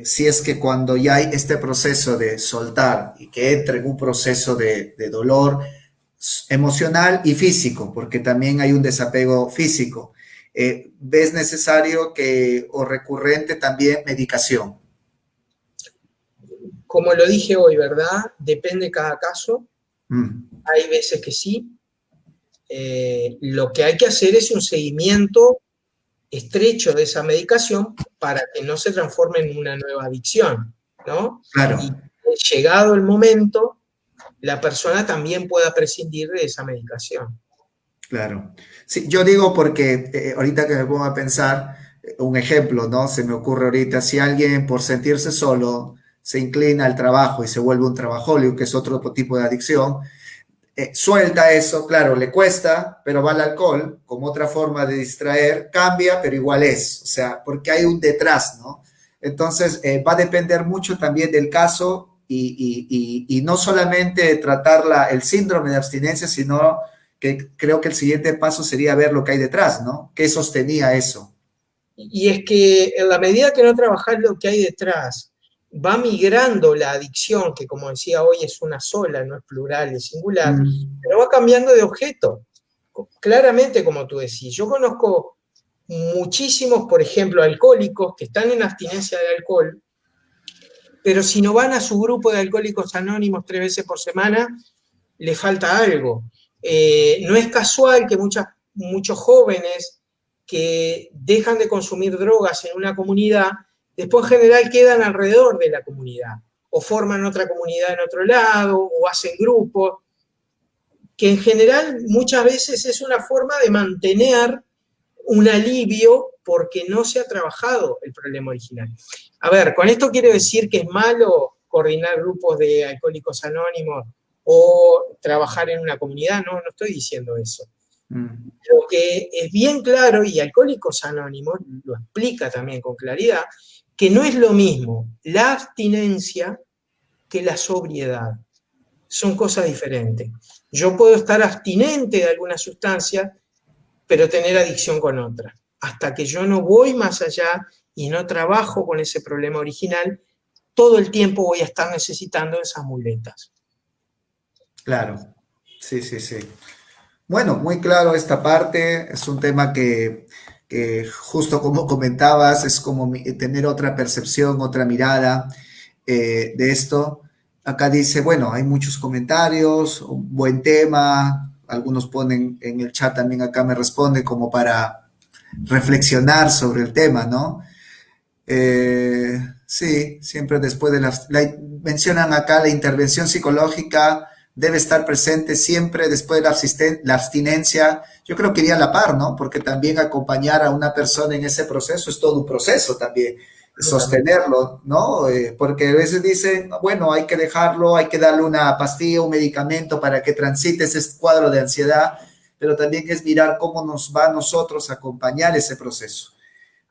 si es que cuando ya hay este proceso de soltar y que entre en un proceso de dolor emocional y físico, porque también hay un desapego físico, ¿ves necesario o recurrente también medicación? Como lo dije hoy, ¿verdad? Depende cada caso. Hay veces que sí. Lo que hay que hacer es un seguimiento estrecho de esa medicación para que no se transforme en una nueva adicción, ¿no? Claro. Y llegado el momento, la persona también pueda prescindir de esa medicación. Claro. Sí, yo digo porque ahorita que me pongo a pensar, un ejemplo, ¿no? Se me ocurre ahorita, si alguien por sentirse solo se inclina al trabajo y se vuelve un trabajólico, que es otro tipo de adicción, suelta eso, claro, le cuesta, pero va al alcohol como otra forma de distraer, cambia, pero igual es, o sea, porque hay un detrás, ¿no? Entonces, va a depender mucho también del caso y no solamente tratar el síndrome de abstinencia, sino que creo que el siguiente paso sería ver lo que hay detrás, ¿no? ¿Qué sostenía eso? Y es que en la medida que no trabajas lo que hay detrás, va migrando la adicción, que como decía hoy es una sola, no es plural, es singular, Mm, pero va cambiando de objeto. Claramente, como tú decís, yo conozco muchísimos, por ejemplo, alcohólicos que están en abstinencia de alcohol, pero si no van a su grupo de alcohólicos anónimos 3 veces por semana, le falta algo. No es casual que muchos jóvenes que dejan de consumir drogas en una comunidad, después en general quedan alrededor de la comunidad, o forman otra comunidad en otro lado, o hacen grupos, que en general muchas veces es una forma de mantener un alivio porque no se ha trabajado el problema original. A ver, con esto quiero decir que es malo coordinar grupos de alcohólicos anónimos o trabajar en una comunidad, no, no estoy diciendo eso. mm, Lo que es bien claro, y Alcohólicos Anónimos lo explica también con claridad, que no es lo mismo la abstinencia que la sobriedad. Son cosas diferentes. Yo puedo estar abstinente de alguna sustancia, pero tener adicción con otra. Hasta que yo no voy más allá y no trabajo con ese problema original, todo el tiempo voy a estar necesitando esas muletas. claro, sí, sí, sí. Bueno, muy claro esta parte, es un tema que justo como comentabas, es como tener otra percepción, otra mirada de esto. Acá dice, bueno, hay muchos comentarios, un buen tema, algunos ponen en el chat también acá me responde como para reflexionar sobre el tema, ¿no? Sí, siempre después de mencionan acá la intervención psicológica debe estar presente siempre después de la abstinencia. Yo creo que iría a la par, ¿no? Porque también acompañar a una persona en ese proceso es todo un proceso también, sostenerlo, ¿no? Porque a veces dicen, bueno, hay que dejarlo, hay que darle una pastilla, un medicamento para que transite ese cuadro de ansiedad, pero también es mirar cómo nos va a nosotros acompañar ese proceso,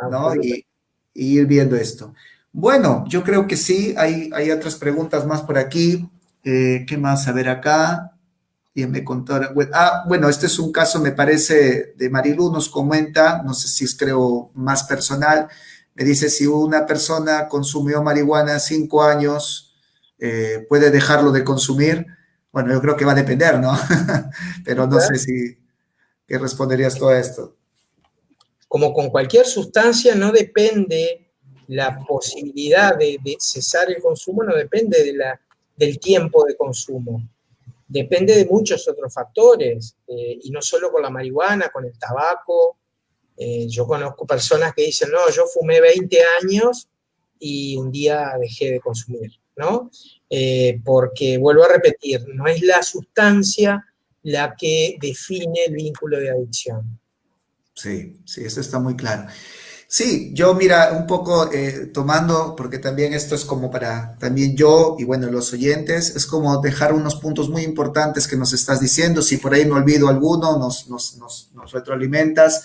¿no? Absolutamente. Y ir viendo esto. Bueno, yo creo que sí, hay otras preguntas más por aquí. ¿Qué más? A ver acá. Y me contó, bueno, este es un caso, me parece, de Marilu, nos comenta, no sé si es creo más personal, me dice si una persona consumió marihuana 5 años, puede dejarlo de consumir. Bueno, yo creo que va a depender, ¿no? Pero no sé si, ¿qué responderías tú a esto? Como con cualquier sustancia, no depende la posibilidad de cesar el consumo, no depende del tiempo de consumo. Depende de muchos otros factores, y no solo con la marihuana, con el tabaco. Yo conozco personas que dicen, no, yo fumé 20 años y un día dejé de consumir, ¿no? Porque, vuelvo a repetir, no es la sustancia la que define el vínculo de adicción. Sí, sí, eso está muy claro. Sí, yo mira, un poco tomando, porque también esto es como para también yo y bueno, los oyentes, es como dejar unos puntos muy importantes que nos estás diciendo. Si por ahí me olvido alguno, nos retroalimentas.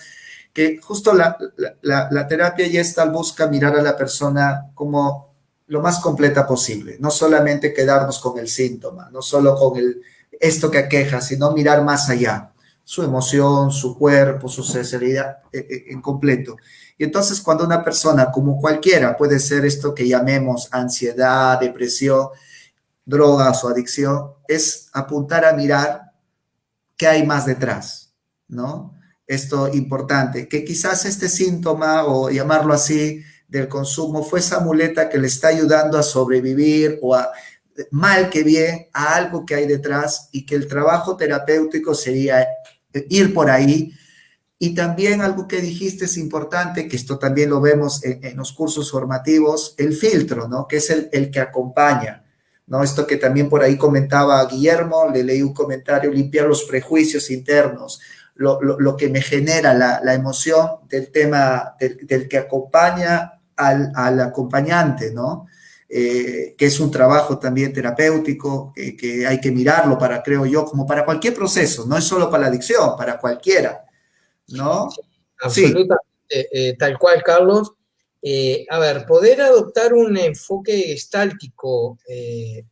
Que justo la terapia ya está busca mirar a la persona como lo más completa posible, no solamente quedarnos con el síntoma, no solo con esto que aqueja, sino mirar más allá, su emoción, su cuerpo, su sinceridad en completo. Y entonces cuando una persona, como cualquiera, puede ser esto que llamemos ansiedad, depresión, drogas o adicción, es apuntar a mirar qué hay más detrás, ¿no? Esto importante, que quizás este síntoma o llamarlo así del consumo fue esa muleta que le está ayudando a sobrevivir o a mal que bien a algo que hay detrás y que el trabajo terapéutico sería ir por ahí. Y también algo que dijiste es importante, que esto también lo vemos en los cursos formativos, el filtro, ¿no? Que es el que acompaña, ¿no? Esto que también por ahí comentaba Guillermo, le leí un comentario, limpiar los prejuicios internos, lo que me genera la emoción del tema del que acompaña al acompañante, ¿no? Que es un trabajo también terapéutico, que hay que mirarlo para, creo yo, como para cualquier proceso, no es solo para la adicción, para cualquiera. ¿No? Sí, Absolutamente, tal cual, Carlos. A ver, poder adoptar un enfoque gestáltico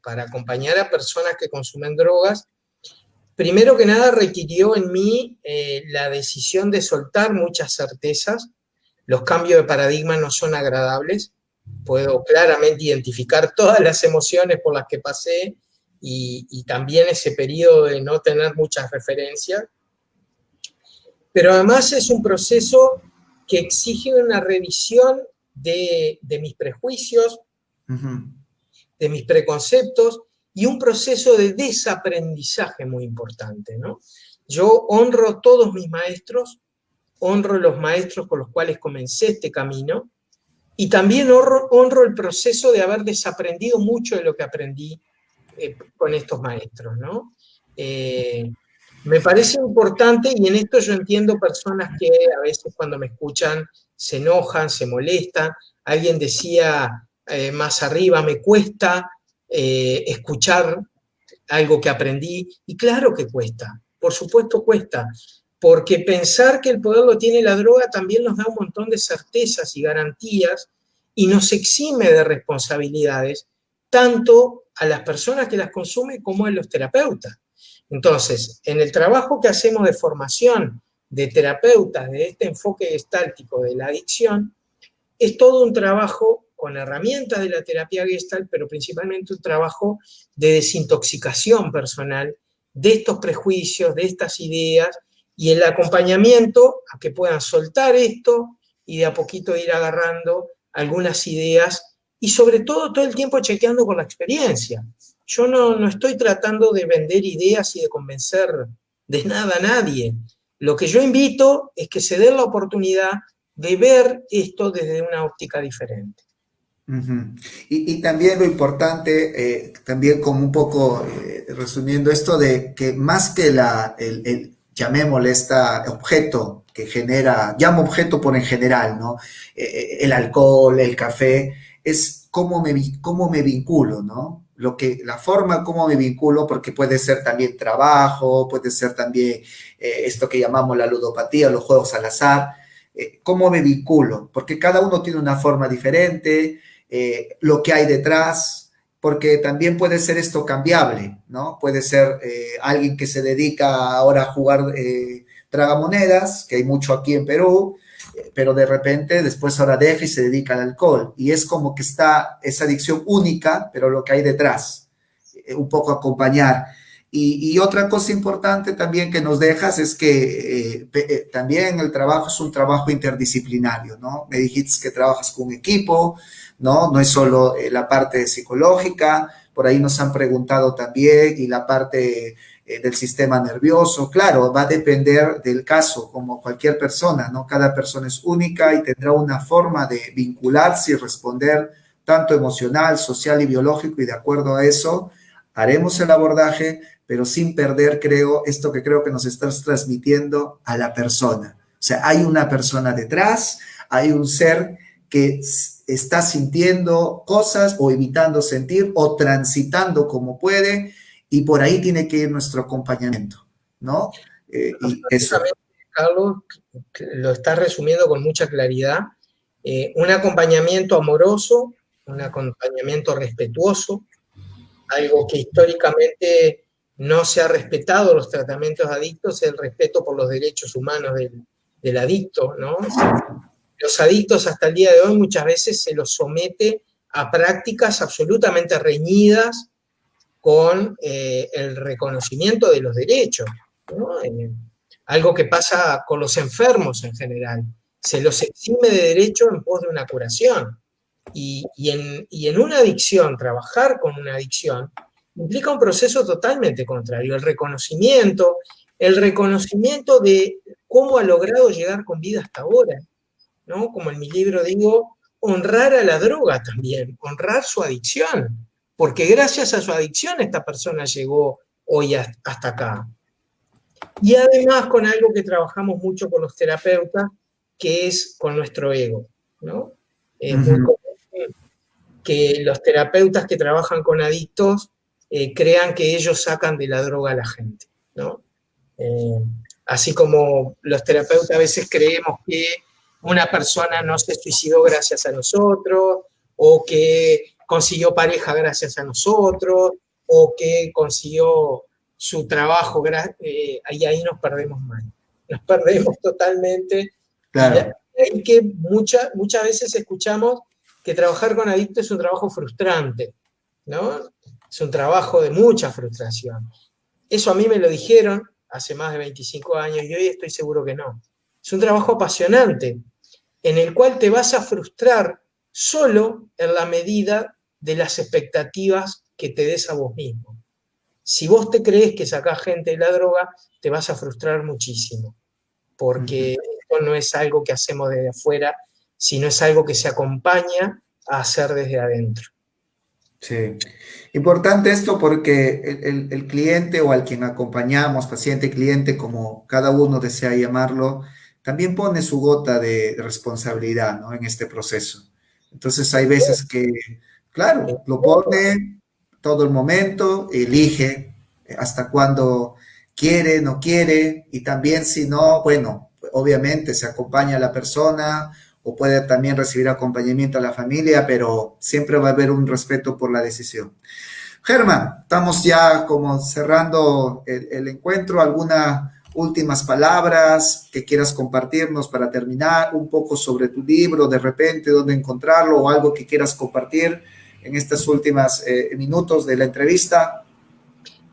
para acompañar a personas que consumen drogas, primero que nada requirió en mí la decisión de soltar muchas certezas, los cambios de paradigma no son agradables. Puedo claramente identificar todas las emociones por las que pasé y también ese periodo de no tener muchas referencias. Pero además es un proceso que exige una revisión de mis prejuicios, de mis preconceptos y un proceso de desaprendizaje muy importante, ¿no? Yo honro todos mis maestros, honro los maestros con los cuales comencé este camino y también honro el proceso de haber desaprendido mucho de lo que aprendí con estos maestros, ¿no? Me parece importante, y en esto yo entiendo personas que a veces cuando me escuchan se enojan, se molestan. Alguien decía más arriba, me cuesta escuchar algo que aprendí, y claro que cuesta, por supuesto cuesta, porque pensar que el poder lo tiene la droga también nos da un montón de certezas y garantías y nos exime de responsabilidades, tanto a las personas que las consumen como a los terapeutas. Entonces, en el trabajo que hacemos de formación de terapeutas de este enfoque gestáltico de la adicción, es todo un trabajo con herramientas de la terapia Gestalt, pero principalmente un trabajo de desintoxicación personal de estos prejuicios, de estas ideas, y el acompañamiento a que puedan soltar esto y de a poquito ir agarrando algunas ideas y sobre todo el tiempo chequeando con la experiencia. Yo no estoy tratando de vender ideas y de convencer de nada a nadie. Lo que yo invito es que se den la oportunidad de ver esto desde una óptica diferente. Y también lo importante, también como un poco resumiendo esto de que más que llamémosle objeto que genera, llamo objeto por en general, ¿no? El alcohol, el café, es cómo me vinculo, ¿no? La forma como me vinculo, porque puede ser también trabajo, puede ser también esto que llamamos la ludopatía, los juegos al azar, cómo me vinculo, porque cada uno tiene una forma diferente, lo que hay detrás, porque también puede ser esto cambiable, ¿no? Puede ser alguien que se dedica ahora a jugar tragamonedas, que hay mucho aquí en Perú, pero de repente después ahora deja y se dedica al alcohol. Y es como que está esa adicción única, pero lo que hay detrás, un poco acompañar. Y otra cosa importante también que nos dejas es que también el trabajo es un trabajo interdisciplinario, ¿no? Me dijiste que trabajas con un equipo, ¿no? No es solo la parte psicológica, por ahí nos han preguntado también, y la parte del sistema nervioso. Claro, va a depender del caso, como cualquier persona, ¿no? Cada persona es única y tendrá una forma de vincularse y responder tanto emocional, social y biológico, y de acuerdo a eso haremos el abordaje, pero sin perder, creo, esto que creo que nos estás transmitiendo a la persona. O sea, hay una persona detrás, hay un ser que está sintiendo cosas o evitando sentir o transitando como puede, y por ahí tiene que ir nuestro acompañamiento, ¿no? Y eso. Carlos, lo estás resumiendo con mucha claridad. Un acompañamiento amoroso, un acompañamiento respetuoso, algo que históricamente no se ha respetado los tratamientos adictos, el respeto por los derechos humanos del adicto, ¿no? Los adictos hasta el día de hoy muchas veces se los somete a prácticas absolutamente reñidas con el reconocimiento de los derechos, ¿no? Algo que pasa con los enfermos en general. Se los exime de derecho en pos de una curación. Y en una adicción, trabajar con una adicción, implica un proceso totalmente contrario. El reconocimiento de cómo ha logrado llegar con vida hasta ahora, ¿no? Como en mi libro digo, honrar a la droga también, honrar su adicción, porque gracias a su adicción esta persona llegó hoy hasta acá. Y además con algo que trabajamos mucho con los terapeutas, que es con nuestro ego, ¿no? Es muy común que los terapeutas que trabajan con adictos crean que ellos sacan de la droga a la gente, ¿no? Así como los terapeutas a veces creemos que una persona no se suicidó gracias a nosotros, o que consiguió pareja gracias a nosotros, o que consiguió su trabajo, y ahí nos perdemos mal. Nos perdemos totalmente. Claro. ahí que muchas veces escuchamos que trabajar con adictos es un trabajo frustrante, ¿no? Es un trabajo de mucha frustración. Eso a mí me lo dijeron hace más de 25 años y hoy estoy seguro que no. Es un trabajo apasionante en el cual te vas a frustrar solo en la medida de las expectativas que te des a vos mismo. Si vos te crees que sacás gente de la droga, te vas a frustrar muchísimo, porque esto no es algo que hacemos desde afuera, sino es algo que se acompaña a hacer desde adentro. Sí, importante esto porque el cliente o al quien acompañamos, paciente, cliente, como cada uno desea llamarlo, también pone su gota de responsabilidad, ¿no? En este proceso. Entonces hay veces que, claro, lo pone todo el momento, elige hasta cuándo quiere, no quiere, y también si no, bueno, obviamente se acompaña a la persona o puede también recibir acompañamiento a la familia, pero siempre va a haber un respeto por la decisión. Germán, estamos ya como cerrando el encuentro. ¿Algunas últimas palabras que quieras compartirnos para terminar? Un poco sobre tu libro, de repente, dónde encontrarlo o algo que quieras compartir en estos últimos minutos de la entrevista.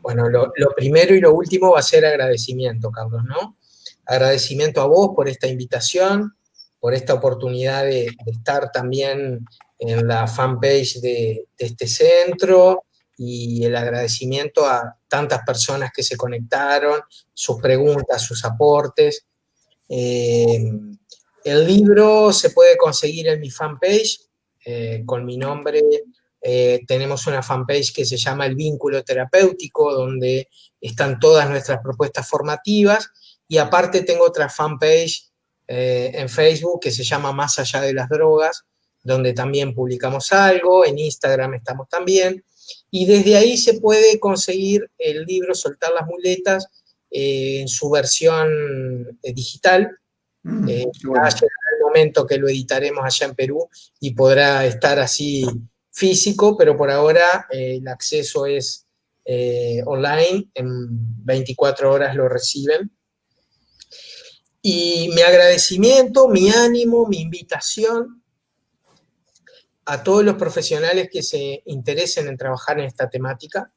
Bueno, lo primero y lo último va a ser agradecimiento, Carlos, ¿no? Agradecimiento a vos por esta invitación, por esta oportunidad de estar también en la fanpage de este centro y el agradecimiento a tantas personas que se conectaron, sus preguntas, sus aportes. El libro se puede conseguir en mi fanpage con mi nombre. Tenemos una fanpage que se llama El Vínculo Terapéutico, donde están todas nuestras propuestas formativas. Y aparte tengo otra fanpage en Facebook que se llama Más Allá de las Drogas, donde también publicamos algo. En Instagram estamos también. Y desde ahí se puede conseguir el libro Soltar las Muletas en su versión digital. Bueno. Ya llegará el momento que lo editaremos allá en Perú y podrá estar así físico, pero por ahora el acceso es online, en 24 horas lo reciben. Y mi agradecimiento, mi ánimo, mi invitación a todos los profesionales que se interesen en trabajar en esta temática,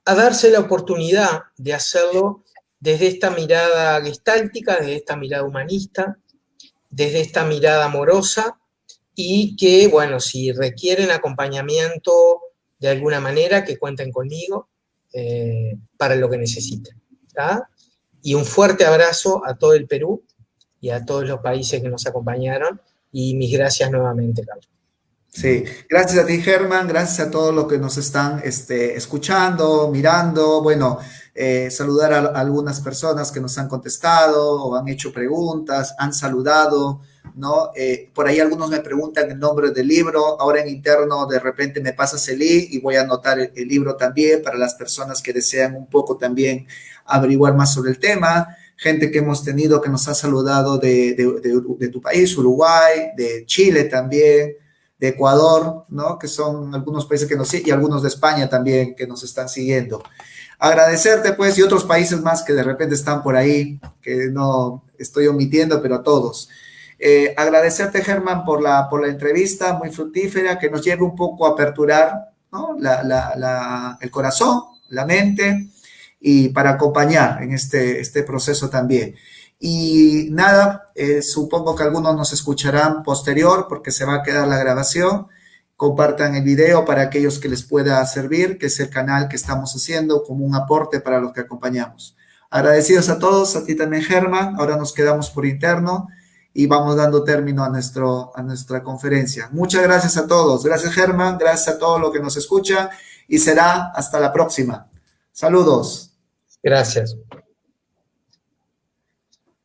a darse la oportunidad de hacerlo desde esta mirada gestáltica, desde esta mirada humanista, desde esta mirada amorosa, y que, bueno, si requieren acompañamiento de alguna manera, que cuenten conmigo para lo que necesiten. ¿Tá? Y un fuerte abrazo a todo el Perú y a todos los países que nos acompañaron, y mis gracias nuevamente, Carlos. Sí, gracias a ti, Germán, gracias a todos los que nos están escuchando, mirando. Bueno, saludar a algunas personas que nos han contestado o han hecho preguntas, han saludado, ¿no? Por ahí algunos me preguntan el nombre del libro. Ahora en interno, de repente me pasas el link y voy a anotar el libro también para las personas que desean un poco también averiguar más sobre el tema. Gente que hemos tenido que nos ha saludado de tu país, Uruguay, de Chile también, de Ecuador, ¿no? Que son algunos países que nos siguen, y algunos de España también que nos están siguiendo. Agradecerte, pues, y otros países más que de repente están por ahí, que no estoy omitiendo, pero a todos. Agradecerte, Germán, por la entrevista muy fructífera, que nos lleve un poco a aperturar, ¿no? El corazón, la mente, y para acompañar en este proceso también. Y nada, supongo que algunos nos escucharán posterior porque se va a quedar la grabación. Compartan el video para aquellos que les pueda servir, que es el canal que estamos haciendo como un aporte para los que acompañamos. Agradecidos a todos, a ti también, Germán. Ahora nos quedamos por interno y vamos dando término a nuestra conferencia. Muchas gracias a todos. Gracias, Germán. Gracias a todos los que nos escuchan y será hasta la próxima. Saludos. Gracias.